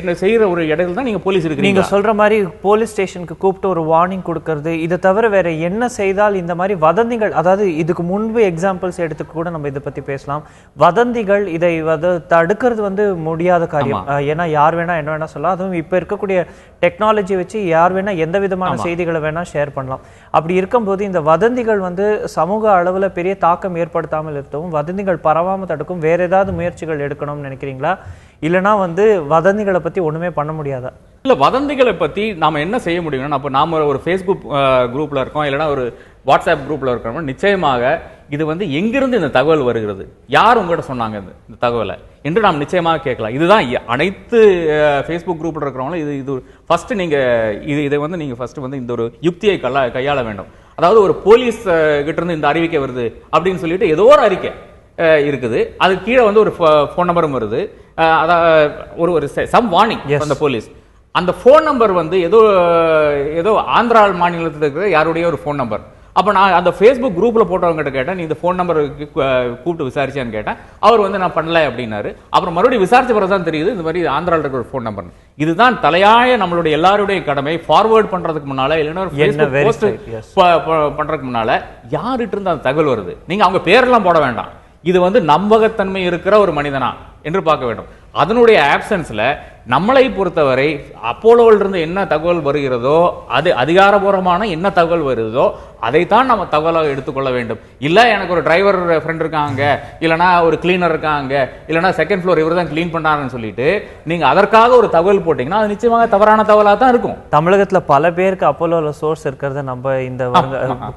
என்ன செய்யற ஒரு இடத்துல தான் நீங்க போலீஸ் இருக்கீங்க. நீங்க சொல்ற மாதிரி போலீஸ் ஸ்டேஷனுக்கு கூப்பிட்டு ஒரு வார்னிங் கொடுக்கறது, இதை தவிர வேற என்ன செய்தால் இந்த மாதிரி வதந்திகள், அதாவது இதுக்கு முன்பு எக்ஸாம்பிள்ஸ் எடுத்து கூட நம்ம இதை பத்தி பேசலாம். வதந்திகள் இதை தடுக்கிறது வந்து முடியாத காரியம். ஏன்னா யார் வேணா என்ன வேணா சொல்லலாம். அதுவும் இப்ப இருக்கக்கூடிய டெக்னாலஜி வச்சு யார் வேணா எந்த விதமான செய்திகளை வேணா ஷேர் பண்ணலாம். அப்படி இருக்கும்போது இந்த வதந்திகள் வந்து சமூக அளவுல பெரிய தாக்கம் ஏற்படுத்தாமல் இருக்கவும், வதந்திகள் பரவாம தடுக்கும் வேற ஏதாவது முயற்சிகள் எடுக்கணும்னு நினைக்கிறீங்களா? இல்லைன்னா வந்து வதந்திகளை பத்தி ஒண்ணுமே பண்ண முடியாதா? இல்ல, வதந்திகளை பத்தி நாம என்ன செய்ய முடியும்னா, அப்ப நாம ஒரு ஃபேஸ்புக் குரூப்ல இருக்கோம், இல்லைன்னா ஒரு வாட்ஸ்அப் குரூப்ல இருக்கிறோம், நிச்சயமாக இது வந்து எங்கிருந்து இந்த தகவல் வருகிறது, யார் உங்ககிட்ட சொன்னாங்க இந்த தகவலை என்று நாம் நிச்சயமாக கேட்கலாம். இதுதான் அனைத்து ஃபேஸ்புக் குரூப்ல இருக்கிறவங்களும் இது ஃபர்ஸ்ட் நீங்க இதை வந்து நீங்க ஃபர்ஸ்ட் வந்து இந்த ஒரு யுக்தியை கையாள வேண்டும். அதாவது ஒரு போலீஸ் கிட்ட இருந்து இந்த அறிவிக்கை வருது அப்படின்னு சொல்லிட்டு ஏதோ ஒரு அறிக்கை இருக்குது, அது கீழே வந்து ஒரு ஃபோன் நம்பரும் வருது, ஒரு சம் வார்னிங் அந்த போலீஸ். அந்த ஃபோன் நம்பர் வந்து ஏதோ ஆந்திரா மாநிலத்தில் இருக்கிற யாருடைய ஒரு ஃபோன் நம்பர். அப்ப நான் அந்த ஃபேஸ்புக் குரூப்ல போட்டவங்க கிட்ட கேட்டேன், நீ இந்த ஃபோன் நம்பர் கூப்பிட்டு விசாரிச்சான்னு கேட்டேன். அவர் வந்து நான் பண்ணல அப்படின்னாரு. அப்புறம் மறுபடியும் விசாரிச்ச பிறகுதான் தெரியுது இந்த மாதிரி ஆந்திரால இருக்கிற ஒரு ஃபோன் நம்பர். இதுதான் தலையாய நம்மளுடைய எல்லாருடைய கடமை. ஃபார்வர்ட் பண்றதுக்கு முன்னால, இல்லைன்னா ஃபேஸ்புக் போஸ்ட் பண்றதுக்கு முன்னால யார்கிட்ட இருந்து அந்த தகவல் வருது, நீங்க அவங்க பேரெல்லாம் போட வேண்டாம். இது வந்து நம்பகத்தன்மை இருக்கிற ஒரு மனிதனா என்று பார்க்க வேண்டும். அதனுடைய ஆப்சன்ஸ்ல நம்மளை பொறுத்தவரை அப்போலோவில் இருந்து என்ன தகவல் வருகிறதோ, அது அதிகாரபூர்வமான என்ன தகவல் வருதோ அதைத்தான் நம்ம தகவலாக எடுத்துக்கொள்ள வேண்டும். இல்ல எனக்கு ஒரு டிரைவர் ஃப்ரெண்ட் இருக்காங்க, இல்லைன்னா ஒரு கிளீனர் இருக்காங்க, இல்லைன்னா செகண்ட் ஃப்ளோர் இவர் தான் கிளீன் பண்ணாருன்னு சொல்லிட்டு நீங்க அதற்காக ஒரு தகவல் போட்டீங்கன்னா அது நிச்சயமாக தவறான தகவலாக தான் இருக்கும். தமிழகத்துல பல பேருக்கு அப்போலோல சோர்ஸ் இருக்கிறத நம்ம இந்த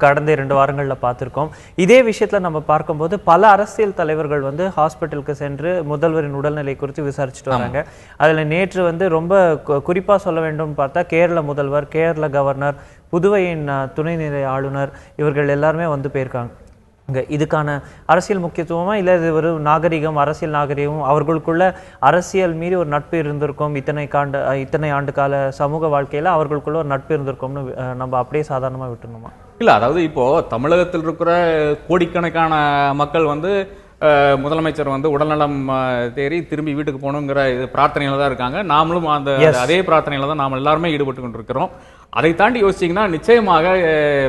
கடந்த 2 வாரங்கள்ல பார்த்திருக்கோம். இதே விஷயத்துல நம்ம பார்க்கும்போது பல அரசியல் தலைவர்கள் வந்து ஹாஸ்பிட்டலுக்கு சென்று முதல்வரின் உடல்நிலை குறித்து விசாரிச்சுட்டு வராங்க. அதுல நேற்று வந்து ரொம்ப குறிப்பா சொல்ல வேண்டும் பார்த்தா கேரள முதல்வர், கேரள கவர்னர், புதுவையின் துணைநிலை ஆளுநர் இவர்கள் எல்லாருமே வந்து போயிருக்காங்க. இதுக்கான அரசியல் முக்கியத்துவமா இல்லை இது ஒரு நாகரிகம், அரசியல் நாகரிகம், அவர்களுக்குள்ள அரசியல் மீறி ஒரு நட்பு இருந்திருக்கும், இத்தனை ஆண்டு கால சமூக வாழ்க்கையில அவர்களுக்குள்ள ஒரு நட்பு இருந்திருக்கும்னு நம்ம அப்படியே சாதாரணமா விட்டுணுமா? இல்ல, அதாவது இப்போ தமிழகத்தில் இருக்கிற கோடிக்கணக்கான மக்கள் வந்து முதலமைச்சர் வந்து உடல்நலம் தேறி திரும்பி வீட்டுக்கு போகணுங்கிற பிரார்த்தனையில தான் இருக்காங்க. நாமளும் அதே பிரார்த்தனையில தான் நாம் எல்லாருமே ஈடுபட்டு கொண்டிருக்கிறோம். அதை தாண்டி யோசிச்சீங்கன்னா நிச்சயமாக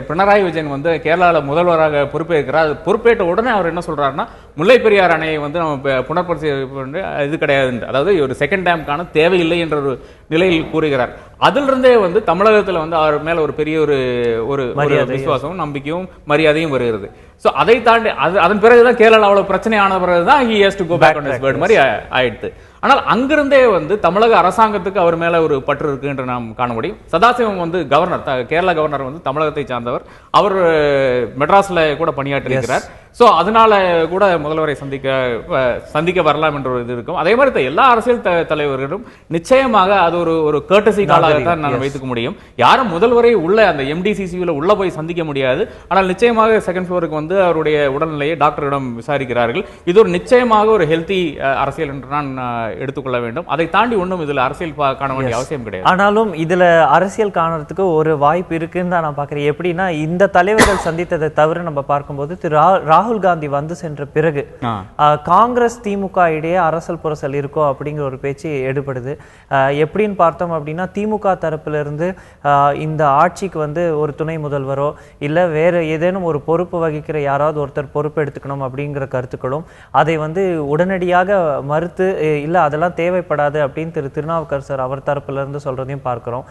பினராயி விஜயன் வந்து கேரளாவில் முதல்வராக பொறுப்பேற்கிறார். பொறுப்பேற்ற உடனே அவர் என்ன சொல்றாருன்னா, முல்லை பெரியார் அணையை வந்து நம்ம புனர்பரிசீலனை இது கிடையாது, அதாவது ஒரு செகண்ட் டேம்க்கான தேவையில்லை என்ற ஒரு நிலையில் கூறுகிறார். அதிலிருந்தே வந்து தமிழகத்தில் வந்து அவர் மேல ஒரு பெரிய ஒரு விசுவாசமும் நம்பிக்கையும் மரியாதையும் வருகிறது. சோ அதை தாண்டி அதன் பிறகுதான் கேரளா அவ்வளவு பிரச்சனை ஆன பிறகுதான் he has to go back on his word மாதிரி ஆயிடுது. ஆனால் அங்கிருந்தே வந்து தமிழக அரசாங்கத்துக்கு அவர் மேல ஒரு பற்று இருக்கு என்று நாம் காண முடியும். சதாசிவம் வந்து கவர்னர், கேரளா கவர்னர் வந்து தமிழகத்தை சார்ந்தவர், அவர் மெட்ராஸ்ல கூட பணியாற்றி இருக்கிறார். சோ அதனால கூட முதல்வரை சந்திக்க வரலாம் என்ற ஒரு இது இருக்கும். அதே மாதிரி எல்லா அரசியல் தலைவர்களும் நிச்சயமாக அது ஒரு கர்ட்டசி காலாக தான் நான் வைத்துக்க முடியும். யாரும் முதல்வரை உள்ள அந்த MDCCல உள்ள போய் சந்திக்க முடியாது. ஆனால் நிச்சயமாக செகண்ட் ஃப்ளோருக்கு வந்து அவருடைய உடல்நிலையை டாக்டரிடம் விசாரிக்கிறார்கள். இது ஒரு நிச்சயமாக ஒரு ஹெல்த்தி அரசியல் என்று நான் எடுத்துக்கொள்ள வேண்டும். அதை தாண்டி ஒன்றும் இதுல அரசியல் காண வேண்டிய அவசியம் கிடையாது. ஆனாலும் இதுல அரசியல் காணறதுக்கு ஒரு வாய்ப்பு இருக்குன்னு தான் நான் பாக்குறேன். எப்படின்னா இந்த தலைவர்கள் சந்தித்ததை தவிர நம்ம பார்க்கும்போது ராகுல் காந்தி வந்து சென்ற பிறகு காங்கிரஸ் திமுக இடையே அரசல் புரசல் இருக்கோ அப்படிங்கிற ஒரு பேச்சு எடுபடுது. எப்படின்னு பார்த்தோம் அப்படின்னா திமுக தரப்புல இருந்து இந்த ஆட்சிக்கு வந்து ஒரு துணை முதல்வரோ இல்ல வேற ஏதேனும் ஒரு பொறுப்பு வகிக்கிற யாராவது ஒருத்தர் பொறுப்பு எடுத்துக்கணும் அப்படிங்கிற கருத்துக்களும் அதை வந்து உடனடியாக மறுத்து இல்ல அதெல்லாம் தேவைப்படாது அப்படின்னு திருநாவுக்கரசர் அவர் தரப்புல இருந்து சொல்றதையும் பார்க்கிறோம்.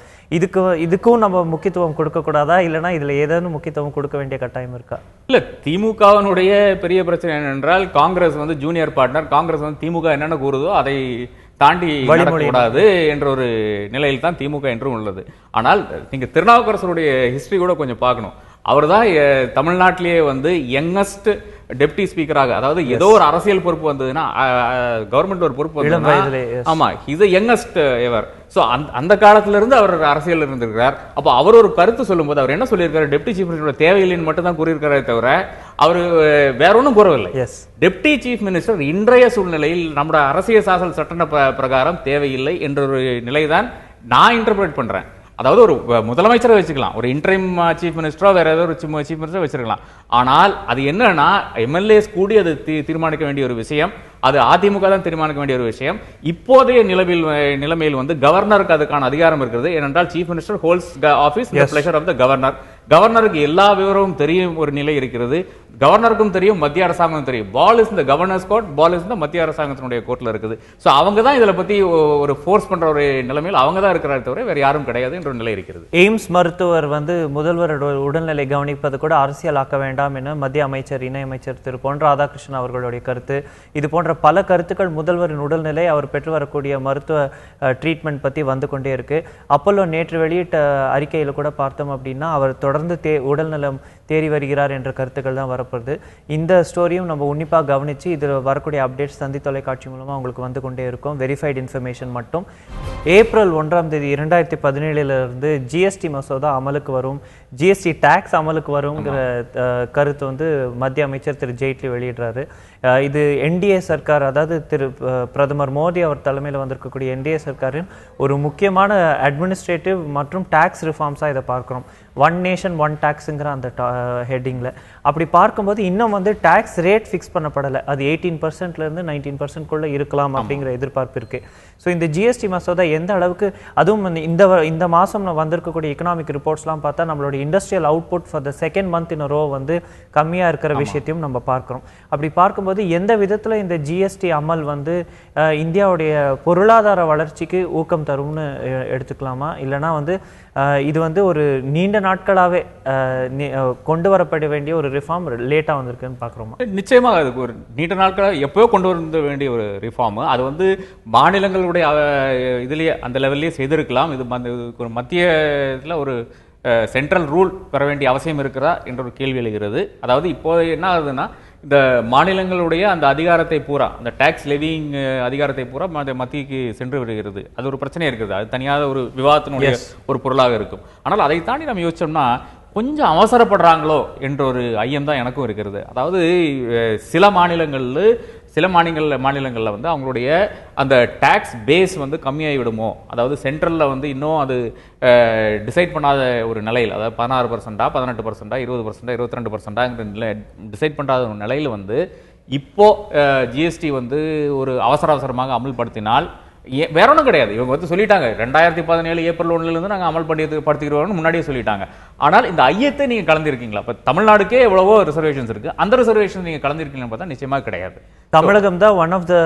இதுக்கும் நம்ம முக்கியத்துவம் கொடுக்க கூடாதா, இல்லைன்னா இதுல ஏதேனும் முக்கியத்துவம் கொடுக்க வேண்டிய கட்டாயம் இருக்கா? இல்ல, திமுகவினுடைய பெரிய பிரச்சனை என்னென்றால் காங்கிரஸ் வந்து ஜூனியர் பார்ட்னர். காங்கிரஸ் வந்து திமுக என்னென்ன கூறுதோ அதை தாண்டி கூடாது என்ற ஒரு நிலையில் தான் திமுக என்றும் உள்ளது. ஆனால் நீங்க திருநாவுக்கரசருடைய ஹிஸ்டரி கூட கொஞ்சம் பார்க்கணும். அவர் தான் தமிழ்நாட்டிலேயே வந்து யங்கஸ்ட் டெப்டி ஸ்பீக்கராக, அதாவது ஏதோ ஒரு அரசியல் பொறுப்பு வந்ததுன்னா கவர்மெண்ட் ஒரு பொறுப்பு வந்ததுன்னா ஆமா இஸ் யங்கஸ்ட் எவர். சோ அந்த காலத்துல இருந்து அவர் அரசியல் இருந்திருக்கிறார். அப்போ அவர் ஒரு கருத்து சொல்லும் போது அவர் என்ன சொல்லியிருக்காரு, டெப்டி சீஃப் மினிஸ்டர் தேவையில்லைன்னு மட்டும் தான் கூறியிருக்காரே தவிர அவர் வேற ஒன்றும் கூறவில்லை. டெப்டி சீஃப் மினிஸ்டர் இன்றைய சூழ்நிலையில் நம்முடைய அரசியல் சாசன சட்ட பிரகாரம் தேவையில்லை என்ற ஒரு நிலைதான் நான் இன்டர்பிரேட் பண்றேன். அதாவது ஒரு முதலமைச்சரை வச்சுக்கலாம், ஒரு இன்டரிம் சீஃப் மினிஸ்டரோ வேற ஏதோ ஒரு சீஃப் மினிஸ்டரோ வச்சிருக்கலாம். ஆனால் அது என்னன்னா எம்எல்ஏஸ் கூடி அது தீர்மானிக்க வேண்டிய ஒரு விஷயம். அது அதிமுக தான் தீர்மானிக்க வேண்டிய ஒரு விஷயம். இப்போதைய நிலைமையில் வந்து கவர்னருக்கு அதுக்கான அதிகாரம் இருக்கிறது. ஏனென்றால் chief minister holds office the pleasure of the governor. கவர்னருக்கு எல்லா விவரமும் தெரியும் ஒரு நிலை இருக்கிறது. கவர்னருக்கும் தெரியும், மத்திய அரசாங்கம் தெரியும். பால் இஸ் இந்த கவர்னர்ஸ் கோர்ட், பால் இஸ் இந்த மத்திய அரசாங்கத்தினுடைய கோர்ட்ல இருக்குது. சோ அவங்க தான் இதுல பத்தி ஒரு ஃபோர்ஸ் பண்ற ஒரு நிலைமையில் அவங்க தான் இருக்கிறார் தவிர வேற யாரும் கிடையாது என்ற ஒரு நிலை இருக்கிறது. எய்ம்ஸ் மருத்துவர் வந்து முதல்வரோட உடல்நிலை கவனிப்பது கூட அரசியலாக்க வேண்டாம் என மத்திய அமைச்சர் இணையமைச்சர் திரு பொன் ராதாகிருஷ்ணன் அவர்களுடைய கருத்து. இது போன்ற பல கருத்துக்கள் முதல்வரின் உடல்நிலை, அவர் பெற்று வரக்கூடிய மருத்துவ ட்ரீட்மெண்ட் பத்தி வந்து கொண்டே இருக்கு. அப்போலோ நேற்று வெளியிட்ட அறிக்கையில கூட பார்த்தோம் அப்படின்னா அவர் தொடர்ந்து உடல்நலம் தேறி வருகிறார் என்ற கருத்துக்கள் தான் வரப்படுது. இந்த ஸ்டோரியும் நம்ம உன்னிப்பாக கவனிச்சு இதில் வரக்கூடிய அப்டேட்ஸ் தந்தி தொலைக்காட்சி மூலமாக உங்களுக்கு வந்து கொண்டே இருக்கும். வெரிஃபைடு இன்ஃபர்மேஷன் மட்டும். ஏப்ரல் 1ஆம் தேதி 2017 ஜிஎஸ்டி மசோதா அமலுக்கு வரும், ஜிஎஸ்டி டாக்ஸ் அமலுக்கு வருங்கிற கருத்து வந்து மத்திய அமைச்சர் திரு ஜெய்ட்லி வெளியிடுறாரு. இது என்டிஏ சர்க்கார், அதாவது பிரதமர் மோடி அவர் தலைமையில் வந்திருக்கக்கூடிய என்டிஏ சர்க்காரின் ஒரு முக்கியமான அட்மினிஸ்ட்ரேட்டிவ் மற்றும் டாக்ஸ் ரிஃபார்ம்ஸாக இதை பார்க்குறோம். ஒன் நேஷன் ஒன் டாக்ஸுங்கிற அந்த ஹெட்டிங்கில் அப்படி பார்க்கும்போது இன்னும் வந்து டாக்ஸ் ரேட் ஃபிக்ஸ் பண்ணப்படலை. அது 18%லேருந்து 19%குள்ளே இருக்கலாம் அப்படிங்கிற எதிர்பார்ப்பு இருக்குது. ஸோ இந்த ஜிஎஸ்டி மசோதா எந்த அளவுக்கு, அதுவும் இந்த மாதம் வந்திருக்கக்கூடிய எக்கனாமிக் ரிப்போர்ட்ஸ்லாம் பார்த்தா நம்மளோட industrial output for the second month in row வந்து கம்மியாக இருக்கிற விஷயத்தையும் நம்ம பார்க்குறோம். அப்படி பார்க்கும்போது எந்த விதத்தில் இந்த ஜிஎஸ்டி அமல் வந்து இந்தியாவுடைய பொருளாதார வளர்ச்சிக்கு ஊக்கம் தரும்னு எடுத்துக்கலாமா, இல்லைனா வந்து இது வந்து ஒரு நீண்ட நாட்களாகவே கொண்டு வரப்பட வேண்டிய ஒரு ரிஃபார்ம் லேட்டாக வந்திருக்குன்னு பார்க்குறோமா? நிச்சயமாக அதுக்கு ஒரு நீண்ட நாட்களாக எப்போயோ கொண்டு வர வேண்டிய ஒரு ரிஃபார்ம். அது வந்து மாநிலங்களுடைய இதுலேயே அந்த லெவல்லையே செய்திருக்கலாம். இது ஒரு மத்திய இதில் ஒரு சென்ட்ரல் ரூல் பெற வேண்டிய அவசியம் இருக்கிறதா என்ற ஒரு கேள்வி எழுகிறது. அதாவது இப்போ என்ன ஆகுதுன்னா, இந்த மாநிலங்களுடைய அந்த அதிகாரத்தை பூரா, அந்த டாக்ஸ் லெவிங் அதிகாரத்தை பூரா மத்தியக்கு சென்று வருகிறது. அது ஒரு பிரச்சனை இருக்குது. அது தனியாத ஒரு விவாதத்தினுடைய ஒரு பொருளாக இருக்கும். ஆனால் அதை தாண்டி நம்ம யோசிச்சோம்னா கொஞ்சம் அவசரப்படுறாங்களோ என்ற ஒரு ஐயம் தான் எனக்கும் இருக்கிறது. அதாவது சில மாநிலங்களில் வந்து அவங்களுடைய அந்த டாக்ஸ் பேஸ் வந்து கம்மியாகி விடுமோ, அதாவது சென்ட்ரலில் வந்து இன்னும் அது டிசைட் பண்ணாத ஒரு நிலையில், அதாவது 16%, 18%, 20%, 22% டிசைட் பண்ணாத ஒரு நிலையில் வந்து இப்போ ஜிஎஸ்டி வந்து ஒரு அவசரமாக அமல்படுத்தினால் வேற ஒன்றும் கிடையாது. இவங்க வந்து சொல்லிட்டாங்க 2017 ஏப்ரல் 1 நாங்கள் அமல்படுத்திக்கிறோம்னு முன்னாடியே சொல்லிட்டாங்க. ஆனால் இந்த ஐயத்தை நீங்க கலந்துருக்கீங்களா? இப்போ தமிழ்நாடுக்கே எவ்வளவோ ரிசர்வேஷன்ஸ் இருக்கு, அந்த ரிசர்வேஷன் நீங்க கலந்துருக்கீங்கன்னு பார்த்தா நிச்சயமா கிடையாது. தமிழகம் தான் ஒன் ஆஃப் த,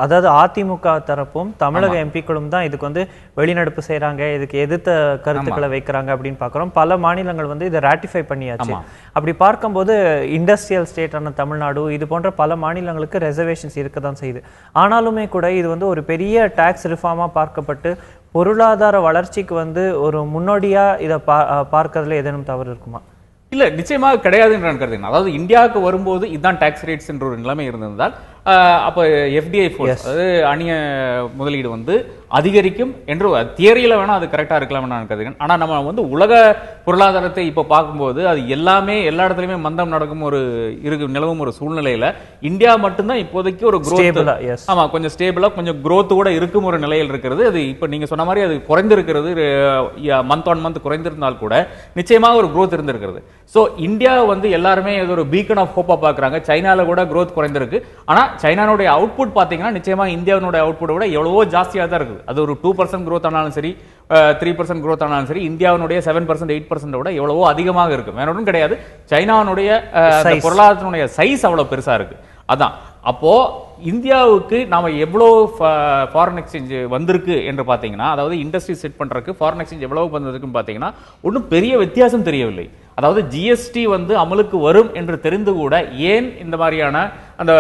அதாவது அதிமுக தரப்பும் தமிழக எம்பிக்களும் தான் இதுக்கு வந்து வெளிநடப்பு செய்யறாங்க, இதுக்கு எதிர்த்த கருத்துக்களை வைக்கிறாங்க அப்படின்னு பார்க்குறோம். பல மாநிலங்கள் வந்து இதை ராட்டிஃபை பண்ணியாச்சு. அப்படி பார்க்கும்போது இண்டஸ்ட்ரியல் ஸ்டேட்டான தமிழ்நாடு, இது போன்ற பல மாநிலங்களுக்கு ரெசர்வேஷன்ஸ் இருக்க தான் செய்யுது. ஆனாலுமே கூட இது வந்து ஒரு பெரிய டாக்ஸ் ரிஃபார்மாக பார்க்கப்பட்டு பொருளாதார வளர்ச்சிக்கு வந்து ஒரு முன்னோடியா இதை பார்க்கறதுல ஏதேனும் தவறு இருக்குமா? இல்ல நிச்சயமாக கிடையாதுன்னு நான் கருதுகிறேன். அதாவது இந்தியாவுக்கு வரும்போது இதுதான் டாக்ஸ் ரேட்ஸ் என்ற ஒரு நிலைமை இருந்திருந்தால் அப்போ எஃப்டிஐ ஃபோர்ஸ் அதாவது அந்நிய முதலீடு வந்து அதிகரிக்கும் என்று தியரியில வேணா அது கரெக்டா இருக்கலாம்னு நான் கருதுகிறேன். ஆனா நம்ம வந்து உலக பொருளாதாரத்தை இப்ப பார்க்கும்போது அது எல்லாமே எல்லா இடத்துலயுமே மந்தம் நடக்கும் ஒரு நிலவும் ஒரு சூழ்நிலையில இந்தியா மட்டும்தான் இப்போதைக்கு ஒரு growth ஆமா கொஞ்சம் ஸ்டேபிளா கொஞ்சம் growth கூட இருக்கும் ஒரு நிலையில் இருக்கிறது. அது இப்ப நீங்க சொன்ன மாதிரி அது குறைந்திருக்கிறது, மந்த் ஆன் மந்த் குறைந்திருந்தால் கூட நிச்சயமாக ஒரு growth இருந்திருக்கிறது. சோ இந்தியா வந்து எல்லாருமே இது ஒரு பீக்கன் ஆஃப் ஹோப்பா பாக்குறாங்க. சைனால கூட growth குறைந்திருக்கு. ஆனா சைனானுடைய அவுட்புட் பாத்தீங்கன்னா நிச்சயமா இந்தியாவுடைய அவுட்புட் விட எவ்வளவோ ஜாஸ்தியா தான் இருக்குது. அது ஒரு 2% growth ஆனாலும் சரி 3% growth ஆனாலும் சரி இந்தியாவுடைய 7% 8% விட எவ்வளவோ அதிகமாக இருக்கு. வேற ஒன்றும் கிடையாது. சைனாவுடைய பொருளாதாரத்தினுடைய சைஸ் அவ்வளவு பெருசா இருக்கு. அதான் அப்போ இந்தியாவுக்கு நாம எவ்வளவு ஃபாரின் எக்ஸ்சேஞ்ச் வந்திருக்கு என்று பாத்தீங்கன்னா, அதாவது இண்டஸ்ட்ரி செட் பண்றதுக்கு ஃபாரின் எக்ஸ்சேஞ்ச் எவ்வளவு வந்திருக்குன்னு பாத்தீங்கன்னா ஒன்றும் பெரிய வித்தியாசம் தெரியவில்லை. அதாவது ஜிஎஸ்டி வந்து அமலுக்கு வரும் என்று தெரிந்து கூட ஏன் இந்த மாதிரியான அந்த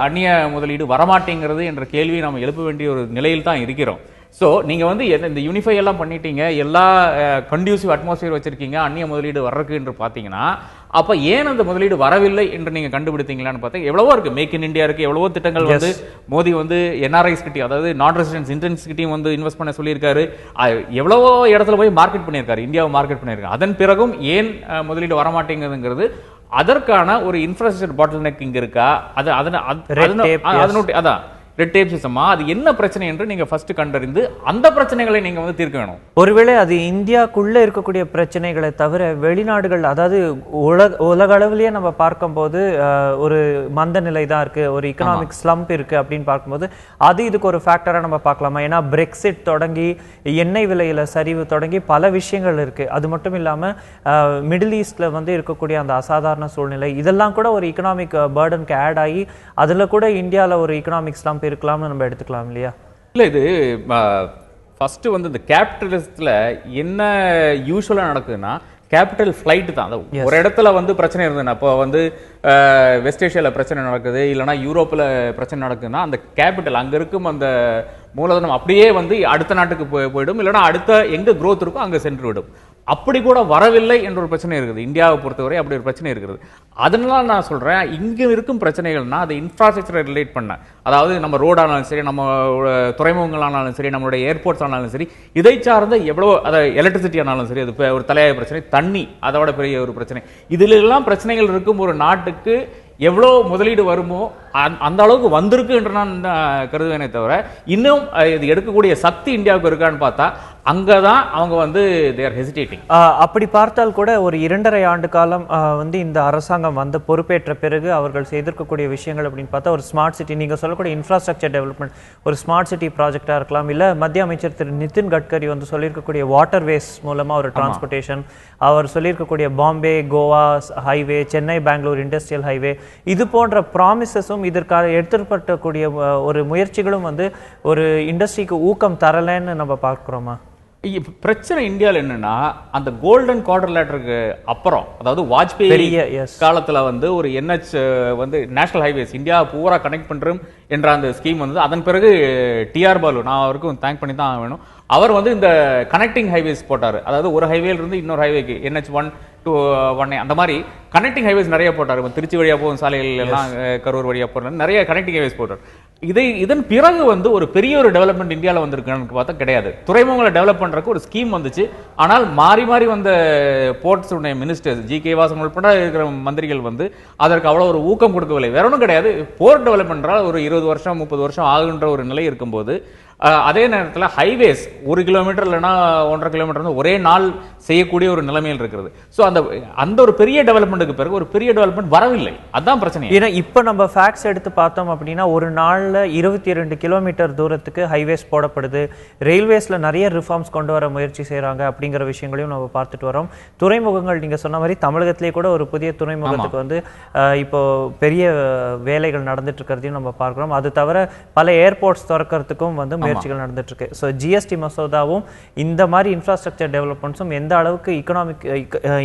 அந்நிய முதலீடு வரமாட்டேங்கிறது என்ற கேள்வியை நம்ம எழுப்ப வேண்டிய ஒரு நிலையில் தான் இருக்கிறோம். சோ நீங்க வந்து இந்த யூனிஃபை எல்லாம் பண்ணிட்டீங்க, எல்லா கண்டியூசிவ் அட்மாஸ்பியர் வச்சிருக்கீங்க அந்நிய முதலீடு வர்றதுக்கு என்று பாத்தீங்கன்னா, அப்ப ஏன் அந்த முதலீடு வரவில்லை என்று நீங்க கண்டுபிடித்தீங்களான்னு பார்த்தா எவ்வளவோ இருக்கு. மேக் இன் இந்தியா இருக்கு, எவ்வளவோ திட்டங்கள் வந்து மோடி வந்து என்ஆர்ஐஸ் கிட்டயும் அதாவது நான் ரெசிடென்ஸ் இந்தியன்ஸ் கிட்டயும் வந்து இன்வெஸ்ட் பண்ண சொல்லியிருக்காரு. எவ்வளவோ இடத்துல போய் மார்க்கெட் பண்ணியிருக்காரு, இந்தியாவை மார்க்கெட் பண்ணியிருக்காரு. அதன் பிறகும் ஏன் முதலீடு வரமாட்டேங்குதுங்கிறது அதற்கான ஒரு இன்ஃப்ராஸ்ட்ரக்சர் பாட்டில் நெக் இங்க இருக்கா? அதனுடைய அதான் ரெட் டேப் சிஸ்டமா அது என்ன பிரச்சனை என்று நீங்க ஃபர்ஸ்ட் கண்டறிந்து அந்த பிரச்சனைகளை நீங்க வந்து தீர்க்க வேணும். ஒருவேளை அது இந்தியாக்குள்ள இருக்கக்கூடிய பிரச்சனைகளை தவிர வெளிநாடுகள் அதாவது உலக அளவிலேயே நம்ம பார்க்கும்போது ஒரு மந்த நிலை தான் இருக்கு, ஒரு எக்கனாமிக் ஸ்லம்ப் இருக்கு அப்படின்னு பார்க்கும்போது அது இதுக்கு ஒரு ஃபேக்டரா நம்ம பார்க்கலாமா? ஏன்னா பிரெக்சிட் தொடங்கி எண்ணெய் விலையில சரிவு தொடங்கி பல விஷயங்கள் இருக்கு. அது மட்டும் இல்லாம மிடில் ஈஸ்ட்ல வந்து இருக்கக்கூடிய அந்த அசாதாரண சூழ்நிலை இதெல்லாம் கூட ஒரு எக்கனாமிக் பர்டனுக்கு ஆட் ஆகி அதுல கூட இந்தியாவில் ஒரு எக்கனாமிக் ஸ்லம்ப் இருக்கலாம்னு நம்ம எடுத்துக்கலாம் இல்லையா? இல்ல இது ஃபர்ஸ்ட் வந்து இந்த கேபிட்டலிஸ்ட்ல என்ன யூசுவலா நடக்குதுன்னா கேபிட்டல் ஃபிளைட் தான். ஒரு இடத்துல வந்து பிரச்சனை இருந்ததுன்னா இப்போ வந்து வெஸ்ட் ஏஷியாவில் பிரச்சனை நடக்குது, இல்லைனா யூரோப்பில் பிரச்சனை நடக்குதுன்னா அந்த கேபிட்டல் அங்கே இருக்கும் அந்த மூலதனம் அப்படியே வந்து அடுத்த நாட்டுக்கு போயிடும், இல்லைனா அடுத்த எங்கே growth இருக்கோ அங்கே சென்று விடும். அப்படி கூட வரவில்லை என்ற ஒரு பிரச்சனை இருக்குது. இந்தியாவை பொறுத்தவரை அப்படி ஒரு பிரச்சனை இருக்கிறது. அதனால நான் சொல்றேன் இங்க இருக்கும் பிரச்சனைகள்னா அது இன்ஃப்ராஸ்ட்ரக்சரை ரிலேட் பண்ண, அதாவது நம்ம ரோடானாலும் சரி, நம்ம துறைமுகங்களானாலும் சரி, நம்மளுடைய ஏர்போர்ட்ஸ் ஆனாலும் சரி, இதை சார்ந்த எவ்வளோ அதாவது எலக்ட்ரிசிட்டி ஆனாலும் சரி, அது ஒரு தலையாய பிரச்சனை, தண்ணி அதோட பெரிய ஒரு பிரச்சனை. இதுல எல்லாம் பிரச்சனைகள் இருக்கும் ஒரு நாட்டுக்கு எவ்வளோ முதலீடு வருமோ அந்த அளவுக்கு வந்திருக்கு என்று நான் கருதுவேனே தவிர இன்னும் இது எடுக்கக்கூடிய சக்தி இந்தியாவுக்கு இருக்கான்னு பார்த்தா அங்கதான் அவங்க வந்து they are hesitating. அப்படி பார்த்தால் கூட ஒரு 2.5 ஆண்டு காலம் வந்து இந்த அரசாங்கம் வந்து பொறுப்பேற்ற பிறகு அவர்கள் செய்திருக்கக்கூடிய விஷயங்கள் அப்படின்னு பார்த்தா ஒரு ஸ்மார்ட் சிட்டி, நீங்க சொல்லக்கூடிய இன்ஃப்ராஸ்ட்ரக்சர் டெவலப்மெண்ட், ஒரு ஸ்மார்ட் சிட்டி ப்ராஜெக்டா இருக்கலாம், இல்ல மத்திய அமைச்சர் திரு நிதின் கட்கரி வந்து சொல்லியிருக்கக்கூடிய வாட்டர் வேஸ் மூலமா ஒரு டிரான்ஸ்போர்ட்டேஷன், அவர் சொல்லியிருக்கக்கூடிய Bombay Goa highway, Chennai Bangalore industrial highway, இது போன்ற ப்ராமிசஸும் இதற்காக எடுத்துப்பட்டக்கூடிய ஒரு முயற்சிகளும் வந்து ஒரு இண்டஸ்ட்ரிக்கு ஊக்கம் தரலன்னு நம்ம பார்க்கிறோமா? பிரச்சனை இந்தியாவில் என்னன்னா அந்த கோல்டன் குவாட்ரிலேட்டருக்கு அப்புறம், அதாவது வாஜ்பேயி காலத்துல வந்து ஒரு என்ஹெச் வந்து நேஷனல் ஹைவேஸ் இந்தியா பூரா கனெக்ட் பண்றோம் என்ற அந்த ஸ்கீம் வந்து அதன் பிறகு டிஆர் பாலு, நான் அவருக்கும் தேங்க் பண்ணி தான் வேணும், அவர் வந்து இந்த கனெக்டிங் ஹைவேஸ் போட்டாரு. அதாவது ஒரு ஹைவேல இருந்து இன்னொரு ஹைவேக்கு NH 1 to 1A அந்த மாதிரி கனெக்டிங் ஹைவேஸ் நிறைய போட்டார். திருச்சி வழியா போகும் சாலைகள் எல்லாம் கரூர் வழியா போற நிறைய கனெக்டிங் ஹைவேஸ் போட்டார். இதன் பிறகு வந்து ஒரு பெரிய ஒரு டெவலப்மெண்ட் இந்தியாவில் வந்திருக்குன்னு பார்த்தா கிடையாது. துறைமுகங்களை டெவலப் பண்றதுக்கு ஒரு ஸ்கீம் வந்துச்சு, ஆனால் மாறி மாறி வந்த போர்ட்ஸ் மினிஸ்டர்ஸ் ஜி.கே. வாசன் உட்பட இருக்கிற மந்திரிகள் வந்து அதற்கு அவ்வளவு ஒரு ஊக்கம் கொடுக்கவில்லை. வேற ஒன்றும் கிடையாது. போர்ட் டெவலப்மெண்ட் ஒரு 20 வருஷம் 30 வருஷம் ஆகுன்ற ஒரு நிலை இருக்கும்போது அதே நேரத்தில் ஹைவேஸ் 1 கிலோமீட்டர் இல்லைன்னா 1.5 கிலோமீட்டர் ஒரே நாள் செய்யக்கூடிய ஒரு நிலைமையில் இருக்கிறது. ஸோ அந்த ஒரு பெரிய டெவலப்மெண்ட்டுக்கு பிறகு ஒரு பெரிய டெவலப்மெண்ட் வரவில்லை. அதான் பிரச்சனை. ஏன்னா இப்போ நம்ம ஃபேக்ட்ஸ் எடுத்து பார்த்தோம் அப்படின்னா ஒரு நாளில் 22 கிலோமீட்டர் தூரத்துக்கு ஹைவேஸ் போடப்படுது. ரயில்வேஸ்ல நிறைய ரிஃபார்ம்ஸ் கொண்டு வர முயற்சி செய்யறாங்க அப்படிங்கிற விஷயங்களையும் நம்ம பார்த்துட்டு வரோம். துறைமுகங்கள் நீங்க சொன்ன மாதிரி தமிழகத்திலே கூட ஒரு புதிய துறைமுகத்துக்கு வந்து இப்போ பெரிய வேலைகள் நடந்துட்டு இருக்கிறதையும் நம்ம பார்க்கிறோம். அது தவிர பல ஏர்போர்ட்ஸ் திறக்கிறதுக்கும் வந்து முயற்சிகள் நடந்துட்டு இருக்கு. ஸோ ஜிஎஸ்டி மசோதாவும் இந்த மாதிரி இன்ஃப்ராஸ்ட்ரக்சர் டெவலப்மெண்ட்ஸும் எந்த அளவுக்கு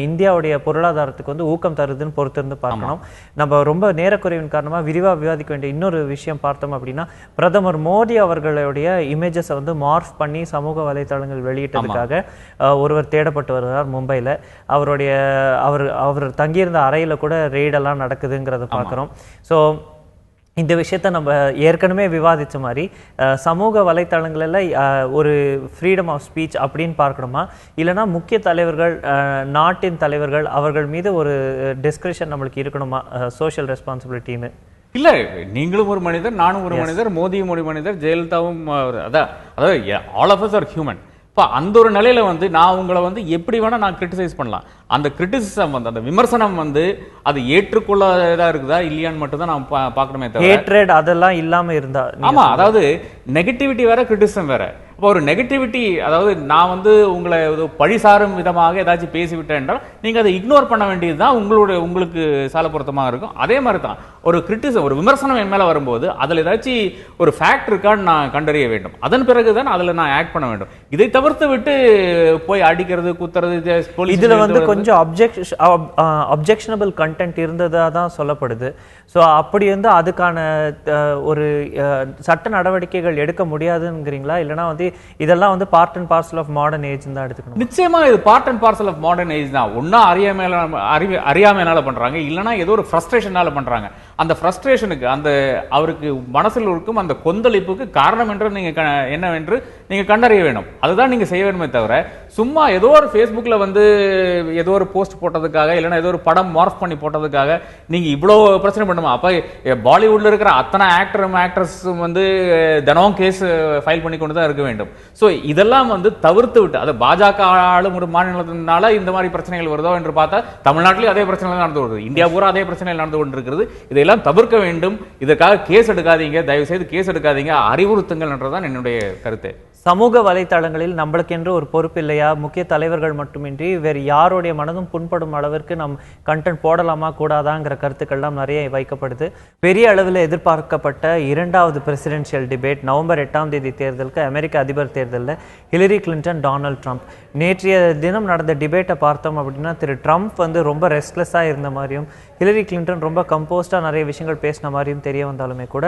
இந்தியாவுடைய பொருளாதாரத்துக்கு வந்து ஊக்கம் தருதுன்னு பொறுத்திருந்து பார்க்கணும். நம்ம ரொம்ப நேரக்குறைவின் காரணமாக விரிவாக விவாதிக்க வேண்டிய இன்னொரு விஷயம் பார்த்தோம் அப்படின்னா, பிரதமர் மோடி அவர்களுடைய இமேஜஸை வந்து மார்ஃப் பண்ணி சமூக வலைதளங்கள் வெளியிட்டதுக்காக ஒருவர் தேடப்பட்டு வருகிறார் மும்பையில். அவர் தங்கியிருந்த அறையில் கூட ரெய்டெல்லாம் நடக்குதுங்கிறத பார்க்குறோம். ஸோ இந்த விஷயத்த நம்ம ஏற்கனவே விவாதித்த மாதிரி சமூக வலைத்தளங்களில் ஒரு ஃப்ரீடம் ஆஃப் ஸ்பீச் அப்படின்னு பார்க்கணுமா, இல்லைனா முக்கிய தலைவர்கள், நாட்டின் தலைவர்கள் அவர்கள் மீது ஒரு டிஸ்கிரிப்ஷன் நம்மளுக்கு இருக்கணுமா சோஷியல் ரெஸ்பான்சிபிலிட்டின்னு? இல்ல, நீங்களும் ஒரு மனிதர், நானும் ஒரு மனிதர், மோடியும் ஒரு மனிதர், ஜெயலலிதாவும் அதாவது all of us are human. இப்போ அந்த ஒரு நிலையில வந்து நான் உங்களை வந்து எப்படி வேணா நான் கிரிட்டிசைஸ் பண்ணலாம். அந்த கிரிட்டிசிசம் வந்து, அந்த விமர்சனம் வந்து அது ஏற்றுக்கொள்ளதா இருக்குதா இல்லையான்னு மட்டும் தான் நான் பார்க்கணுமே தவிர ஹேட்ரட் அதெல்லாம் இல்லாம இருந்தா. ஆமா, அதாவது நெகட்டிவிட்டி வேற, கிரிட்டிசிசம் வேற. இப்போ ஒரு நெகட்டிவிட்டி, அதாவது நான் வந்து உங்களை பழிசாரும் விதமாக ஏதாச்சும் பேசிவிட்டேன் என்றால் நீங்க அதை இக்னோர் பண்ண வேண்டியது தான் உங்களுக்கு சால பொருத்தமாக இருக்கும். அதே மாதிரி தான் ஒரு கிரிட்டிசம், ஒரு விமர்சனம் என் மேல வரும்போது அதில் ஏதாச்சும் ஒரு ஃபேக்ட் இருக்கான்னு நான் கண்டறிய வேண்டும். அதன் பிறகுதான் அதில் நான் ஆக்ட் பண்ண வேண்டும். இதை தவிர்த்து விட்டு போய் அடிக்கிறது, குத்துறது, இதுல வந்து கொஞ்சம் அப்ஜெக்ஷனபிள் கண்டென்ட் இருந்ததா தான் சொல்லப்படுது. ஸோ அப்படி வந்து அதுக்கான ஒரு சட்ட நடவடிக்கைகள் எடுக்க முடியாதுங்கிறீங்களா, இல்லைனா வந்து இதெல்லாம் வந்து part and parcel of modern age தான் எடுத்துக்கணும்? நிச்சயமா இது part and parcel of modern age தான். ஒன்னா அறியாமையினால பண்றாங்க, இல்லைன்னா ஏதோ ஒரு ஃப்ரஸ்ட்ரேஷனால பண்றாங்க. அந்த ஃப்ரஸ்ட்ரேஷனுக்கு, அந்த அவருக்கு மனசில் இருக்கும் அந்த கொந்தளிப்புக்கு காரணம் என்று நீங்க என்னவென்று நீங்க கண்டறிய வேண்டும். அதுதான் நீங்க செய்ய வேண்டுமே தவிர சும்மா ஏதோ ஒரு ஃபேஸ்புக்ல வந்து ஏதோ ஒரு போஸ்ட் போட்டதுக்காக, இல்லைன்னா ஏதோ ஒரு படம் மார்ஃப் பண்ணி போட்டதுக்காக நீங்க இவ்வளவு பிரச்சனை பண்ணுமா? அப்ப பாலிவுட்ல இருக்கிற அத்தனை ஆக்டர்ஸ் வந்து தினம் கேஸ் ஃபைல் பண்ணி கொண்டு தான் இருக்க வேண்டும். சோ இதெல்லாம் வந்து தவிர்த்து விட்டு, அது பாஜக ஆளும் ஒரு மாநிலத்தினால இந்த மாதிரி பிரச்சனைகள் வருதோ என்று பார்த்தா தமிழ்நாட்டிலும் அதே பிரச்சனை நடந்து வருது, இந்தியா பூரா அதே பிரச்சனைகள் நடந்து கொண்டிருக்கிறது. இதெல்லாம் தவிர்க்க வேண்டும். இதற்காக கேஸ் எடுக்காதீங்க, தயவு செய்து கேஸ் எடுக்காதீங்க, அறிவுறுத்துங்கள் என்றதான் என்னுடைய கருத்து. சமூக வலைத்தளங்களில் நம்மளுக்கு என்று ஒரு பொறுப்பு இல்லையா? முக்கிய தலைவர்கள் மட்டுமின்றி வேறு யாருடைய மனதும் புண்படும் அளவிற்கு நம் கண்டென்ட் போடலாமா கூடாதாங்கிற கருத்துக்கள்லாம் நிறைய வைக்கப்படுது. பெரிய அளவில் எதிர்பார்க்கப்பட்ட இரண்டாவது பிரசிடென்ஷியல் டிபேட் நவம்பர் 8ஆம் தேதி தேர்தலுக்கு, அமெரிக்க அதிபர் தேர்தலில் ஹிலரி கிளின்டன், டொனால்ட் ட்ரம்ப். நேற்றைய தினம் நடந்த டிபேட்டை பார்த்தோம் அப்படின்னா, திரு ட்ரம்ப் வந்து ரொம்ப ரெஸ்ட்லெஸ்ஸாக இருந்த மாதிரியும், ஹிலரி கிளின்டன் ரொம்ப கம்போஸ்டாக நிறைய விஷயங்கள் பேசின மாதிரியும் தெரிய வந்தாலுமே கூட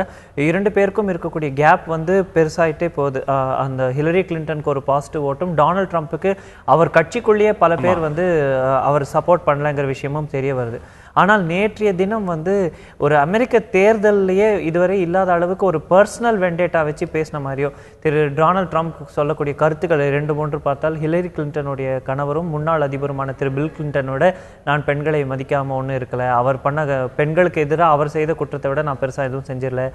இரண்டு பேருக்கும் இருக்கக்கூடிய கேப் வந்து பெருசாயிட்டே போகுது. அந்த ஹிலரி கிளின்டனுக்கு ஒரு பாசிட்டிவ் ஓட்டும், டொனால்ட் ட்ரம்ப்புக்கு அவர் கட்சிக்குள்ளேயே பல பேர் வந்து அவர் சப்போர்ட் பண்ணலங்கிற விஷயமும் தெரிய வருது. ஆனால் நேற்றைய தினம் வந்து ஒரு அமெரிக்க தேர்தலையே இதுவரை இல்லாத அளவுக்கு ஒரு பர்சனல் வெண்டேட்டா வச்சு பேசின மாதிரியோ, திரு டொனால்ட் ட்ரம்ப் சொல்லக்கூடிய கருத்துக்கள் 2-3 பார்த்தால், ஹிலரி கிளின்டனுடைய கணவரும் முன்னாள் அதிபருமான திரு பில் கிளின்டனோட நான் பெண்களை மதிக்காமல் ஒன்றும் இருக்கலை, அவர் பண்ண பெண்களுக்கு எதிராக அவர் செய்த குற்றத்தை விட நான் பெருசாக எதுவும் செஞ்சிடல,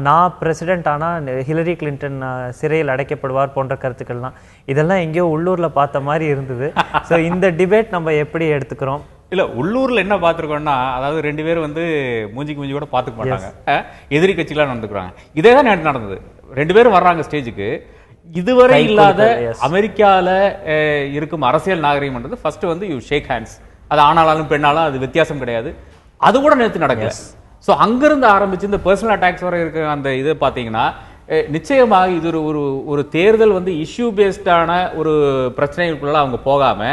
நான் பிரசிடென்ட் ஆனால் ஹிலரி கிளின்டன் சிறையில் அடைக்கப்படுவார் போன்ற கருத்துக்கள்லாம் இதெல்லாம் எங்கேயோ உள்ளூரில் பார்த்த மாதிரி இருந்தது. ஸோ இந்த டிபேட் நம்ம எப்படி எடுத்துக்கிறோம்? இல்ல, உள்ளூர்ல என்ன பார்த்துருக்கோம்னா, அதாவது 2 பேரும் வந்து மூஞ்சிக்கு மூஞ்சி கூட பார்த்துக்க மாட்டாங்க, எதிரி கட்சிகளாக நடந்துக்கிறாங்க. இதே தான் நேற்று நடந்தது. 2 பேரும் வர்றாங்க ஸ்டேஜுக்கு. இதுவரை இல்லாத அமெரிக்கால இருக்கும் அரசியல் நாகரிகம்ன்றது ஃபர்ஸ்ட் வந்து யூ ஷேக் ஹேண்ட்ஸ். அது ஆனாலும் பெண்ணாலும் அது வித்தியாசம் கிடையாது. அது கூட நேற்று நடக்கல. ஸோ அங்கிருந்து ஆரம்பிச்சு இந்த பர்சனல் அட்டாக்ஸ் வரை இருக்க அந்த இதை பார்த்தீங்கன்னா, நிச்சயமாக இது ஒரு தேர்தல் வந்து இஷ்யூ பேஸ்டான ஒரு பிரச்சனைகளுக்குள்ள அவங்க போகாம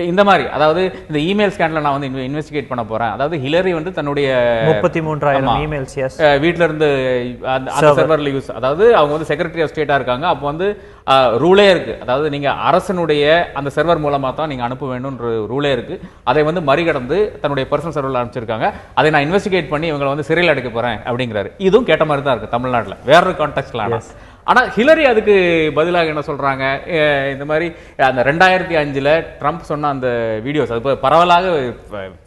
இந்த மாதிரி, அதாவது இந்த இமெயில் ஸ்கேண்டல நான் வந்து இன்வெஸ்டிகேட் பண்ண போறேன். அதாவது ஹிலரி வந்து தன்னுடைய 33,000 இமெயில்ஸ் வீட்ல இருந்து அந்த சர்வர்ல யூஸ், அதாவது அவங்க வந்து செக்ரட்டரி ஆஃப் ஸ்டேட்டா இருக்காங்க. அப்போ வந்து ரூலே இருக்கு, அதாவது நீங்க அரசனுடைய அந்த சர்வர் மூலமா தான் நீங்க அனுப்ப வேண்டும்ன்ற ரூலே இருக்கு. அதை வந்து மறிகடந்து தன்னுடைய பர்சனல் சர்வர்ல அனுப்பிச்சிருக்காங்க. அதை நான் இன்வெஸ்டிகேட் பண்ணி இவங்களை வந்து சிறையில் அடைக்க போறேன் அப்படிங்கிறாரு. இதுவும் கேட்ட மாதிரி தான் இருக்கு தமிழ்நாட்டில், வேற ஒரு கான்டெக்ட்ல. ஆனா ஹிலரி அதுக்கு பதிலாக என்ன சொல்றாங்க, இந்த மாதிரி அந்த 2005 ட்ரம்ப் சொன்ன அந்த வீடியோஸ் அது பரவலாக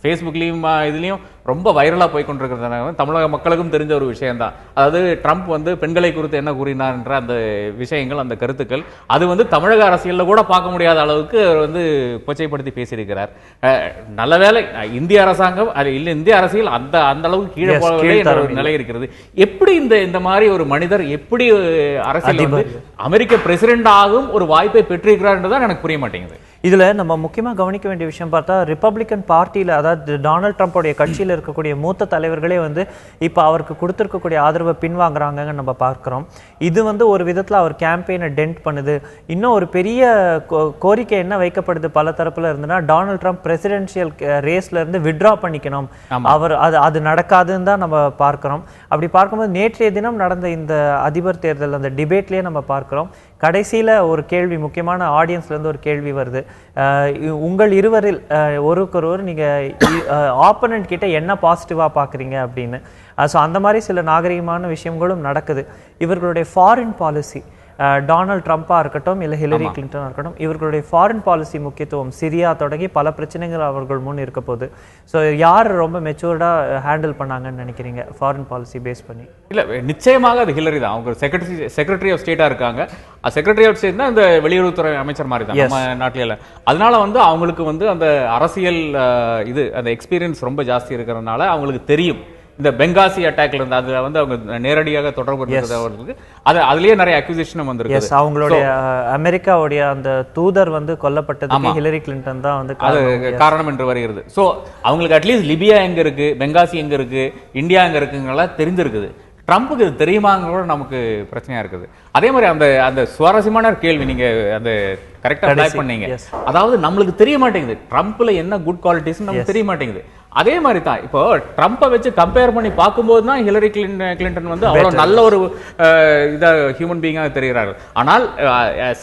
ஃபேஸ்புக்லயும் இதுலயும் ரொம்ப வைரலா போய் கொண்டிருக்கிறதுனால தமிழக மக்களுக்கும் தெரிஞ்ச ஒரு விஷயம் தான். அதாவது ட்ரம்ப் வந்து பெண்களை குறித்து என்ன கூறினார் என்ற அந்த விஷயங்கள், அந்த கருத்துக்கள், அது வந்து தமிழக அரசியல்ல கூட பார்க்க முடியாத அளவுக்கு வந்து கொச்சைப்படுத்தி பேசியிருக்கிறார். நல்ல வேளை இந்திய அரசாங்கம் அது இல்ல, இந்திய அரசியல் அந்த அளவுக்கு கீழே போகவே ஒரு நிலை இருக்கிறது. எப்படி இந்த மாதிரி ஒரு மனிதர் எப்படி அரசியல் வந்து அமெரிக்க பிரசிடென்ட் ஆகும் ஒரு வாய்ப்பை பெற்றிருக்கிறார் என்றுதான் எனக்கு புரிய மாட்டேங்குது. இதுல நம்ம முக்கியமா கவனிக்க வேண்டிய விஷயம் பார்த்தா ரிப்பப்ளிக்கன் பார்ட்டியில, அதாவது டொனால்ட் ட்ரம்ப்போடைய கட்சியில் இருக்கக்கூடிய மூத்த தலைவர்களே வந்து இப்போ அவருக்கு கொடுத்துருக்கக்கூடிய ஆதரவை பின்வாங்குறாங்கன்னு நம்ம பார்க்குறோம். இது வந்து ஒரு விதத்தில் அவர் கேம்பெயினை டென்ட் பண்ணுது. இன்னும் ஒரு பெரிய கோரிக்கை என்ன வைக்கப்படுது பல தரப்புல இருந்துன்னா, டொனால்ட் ட்ரம்ப் பிரசிடென்ஷியல் ரேஸ்ல இருந்து வித்ட்ரா பண்ணிக்கணும். அவர் அது நடக்காதுன்னு தான் நம்ம பார்க்கிறோம். அப்படி பார்க்கும்போது நேற்றைய தினம் நடந்த இந்த அதிபர் தேர்தல் அந்த டிபேட்லேயே நம்ம பார்க்கிறோம். கடைசியில் ஒரு கேள்வி, முக்கியமான ஆடியன்ஸ்லேருந்து ஒரு கேள்வி வருது. உங்கள் இருவரில் ஒருவருக்கொருவர் நீங்கள் ஆப்பனண்ட் கிட்ட என்ன பாசிட்டிவாக பார்க்குறீங்க அப்படின்னு. ஸோ அந்த மாதிரி சில நாகரிகமான விஷயங்களும் நடக்குது. இவர்களுடைய ஃபாரின் பாலிசி, டொனால்ட் ட்ரம்ப்பாக இருக்கட்டும் இல்லை ஹிலரி கிளின்டனாக இருக்கட்டும், இவர்களுடைய ஃபாரின் பாலிசி முக்கியத்துவம், சிரியா தொடங்கி பல பிரச்சனைகள் அவர்கள் முன் இருக்க போகுது. ஸோ யார் ரொம்ப மெச்சூர்டாக ஹேண்டில் பண்ணாங்கன்னு நினைக்கிறீங்க ஃபாரின் பாலிசி பேஸ் பண்ணி? இல்லை, நிச்சயமாக அது ஹிலரி தான். அவங்க செக்ரட்டரி ஆஃப் ஸ்டேட்டாக இருக்காங்க. செக்ரட்டரி ஆஃப் ஸ்டேட் தான் இந்த வெளியுறவுத்துறை அமைச்சர் மாதிரி தான் நம்ம நாட்டில. அதனால வந்து அவங்களுக்கு வந்து அந்த அரசியல் அந்த எக்ஸ்பீரியன்ஸ் ரொம்ப ஜாஸ்தி இருக்கிறதுனால அவங்களுக்கு தெரியும். இந்த பெங்காசி அட்டாக்ல இருந்து அதுல வந்து அவங்க நேரடியாக தொடர்பு இருக்கிறது. அதுலயே நிறைய அக்யூசேஷன் வந்திருக்கு. அவங்களுடைய அமெரிக்காவுடைய அந்த தூதர் வந்து கொல்லப்பட்டதுக்கு ஹிலரி கிளின்டன் தான் வந்து காரணம் என்று வருகிறது. சோ அவங்களுக்கு அட்லீஸ்ட் லிபியா எங்க இருக்கு, பெங்காசி எங்க இருக்கு, இந்தியா எங்க இருக்குங்களா தெரிஞ்சிருக்குது. ட்ரம்ப்புக்கு இது தெரியுமாங்க நமக்கு பிரச்சனையா இருக்குது. அதே மாதிரி அந்த சுவாரஸ்யமான கேள்வி நீங்க அந்த கரெக்டா அப்ளை பண்ணீங்க. அதாவது நம்மளுக்கு தெரிய மாட்டேங்குது ட்ரம்ப்ல என்ன குட் குவாலிட்டிஸ் நமக்கு தெரிய மாட்டேங்குது. அதே மாதிரி தான் இப்போ ட்ரம்ப்பை வச்சு கம்பேர் பண்ணி பார்க்கும்போது தான் ஹிலரி கிளின்டன் வந்து அவ்வளவு நல்ல ஒரு ஹியூமன் பீயிங்காக தெரிகிறார்கள். ஆனால்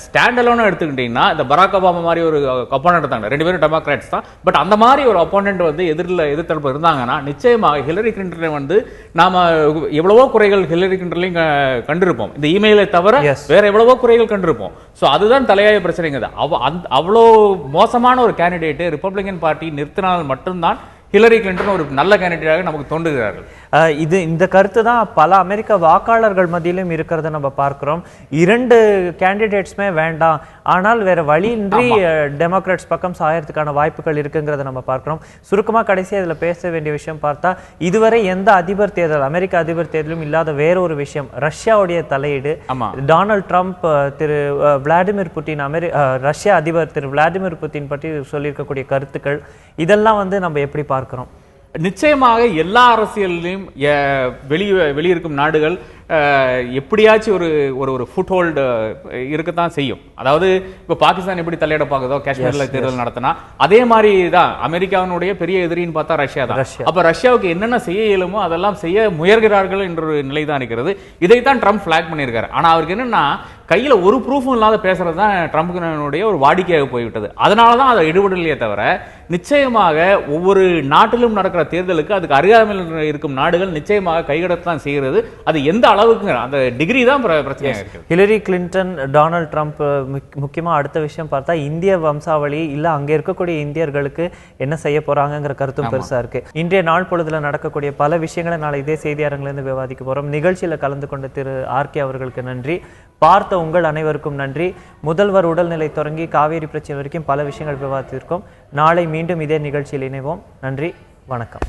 ஸ்டாண்ட் அலோனா எடுத்துக்கிட்டீங்கன்னா இந்த பராக் ஒபாமா மாதிரி ஒரு அப்போனன்ட் இருந்தாங்க, 2 பேரும் டெமோக்ராட்ஸ் தான். பட் அந்த மாதிரி ஒரு அப்போனன்ட் வந்து எதிர்த்தரப்பு இருந்தாங்கன்னா நிச்சயமாக ஹிலரி கிளின்டன் வந்து நாம எவ்வளவோ குறைகள் ஹிலரி கிளின்டன்லையும் கண்டிருப்போம். இந்த இமெயிலை தவிர வேற எவ்வளவோ குறைகள் கண்டிருப்போம். ஸோ அதுதான் தலையாய பிரச்சனைங்க. அவ்வளோ மோசமான ஒரு கேண்டிடேட் ரிப்பப்ளிகன் பார்ட்டி நிறுத்தினால் மட்டும்தான் ஹிலரி கிளின்டன் ஒரு நல்ல கேண்டிடேட்டாக நமக்கு தோன்றுகிறார்கள். இந்த கருத்து தான் பல அமெரிக்க வாக்காளர்கள் மத்தியிலும் இருக்கிறத நம்ம பார்க்கிறோம். 2 கேண்டிடேட்ஸ்மே வேண்டாம், ஆனால் வேற வழியின்றி டெமோக்ராட்ஸ் பக்கம் சாயறதுக்கான வாய்ப்புகள் இருக்குங்கிறத நம்ம பார்க்கிறோம். சுருக்கமாக கடைசியாக இதில் பேச வேண்டிய விஷயம் பார்த்தா, இதுவரை எந்த அதிபர் தேர்தல், அமெரிக்க அதிபர் தேர்தலும் இல்லாத வேறொரு விஷயம் ரஷ்யாவுடைய தலையீடு. டொனால்ட் ட்ரம்ப் திரு விளாடிமிர் புட்டின், ரஷ்யா அதிபர் திரு விளாடிமிர் புட்டின் பற்றி சொல்லியிருக்கக்கூடிய கருத்துக்கள், இதெல்லாம் வந்து நம்ம எப்படி பார்க்கிறோம்? நிச்சயமாக எல்லா அரசியலிலும் வெளியிருக்கும் நாடுகள் எப்படியாச்சும் ஒரு ஃபுட் ஹோல்டு இருக்கத்தான் செய்யும். அதாவது இப்போ பாகிஸ்தான் எப்படி தலையிட பார்க்குதோ காஷ்மீர்ல தேர்தல் நடத்தினா, அதே மாதிரி தான் அமெரிக்காவினுடைய பெரிய எதிரின்னு பார்த்தா ரஷ்யா தான். அப்ப ரஷ்யாவுக்கு என்னென்ன செய்ய இயலுமோ அதெல்லாம் செய்ய முயல்கிறார்கள் என்ற ஒரு நிலை தான் இருக்கிறது. இதைத்தான் ட்ரம்ப் ஃபிளாக் பண்ணியிருக்காரு. ஆனா அவருக்கு என்னன்னா கையில ஒரு ப்ரூஃபும் இல்லாத பேசுறது தான் ட்ரம்ப்னுடைய ஒரு வாடிக்கையாக போய்விட்டது. அதனாலதான் அதை ஈடுபடலையே தவிர நிச்சயமாக ஒவ்வொரு நாட்டிலும் நடக்கிற தேர்தலுக்கு அதுக்கு அருகாமையில் இருக்கும் நாடுகள் நிச்சயமாக கைகடத்தான் செய்கிறது. அது எந்த அளவுக்கு அந்த டிகிரி தான் பிரச்சனையாக இருக்கு. ஹிலரி கிளின்டன், டொனால்ட் ட்ரம்ப், முக்கியமா அடுத்த விஷயம் பார்த்தா இந்திய வம்சாவளி இல்ல அங்க இருக்கக்கூடிய இந்தியர்களுக்கு என்ன செய்ய போறாங்கிற கருத்தும் பெருசா இருக்கு. இன்றைய நாள் பொழுதுல நடக்கக்கூடிய பல விஷயங்களை நாளை இதே செய்தி அரங்கிலிருந்து விவாதிக்க போறோம். நிகழ்ச்சியில கலந்து கொண்ட திரு ஆர்கே அவர்களுக்கு நன்றி. பார்த்த உங்கள் அனைவருக்கும் நன்றி. முதல்வர் உடல்நிலை தொடங்கி காவேரி பிரச்சனை வரைக்கும் பல விஷயங்கள் விவாதித்திருக்கோம். நாளை மீண்டும் இதே நிகழ்ச்சியில் இணைவோம். நன்றி, வணக்கம்.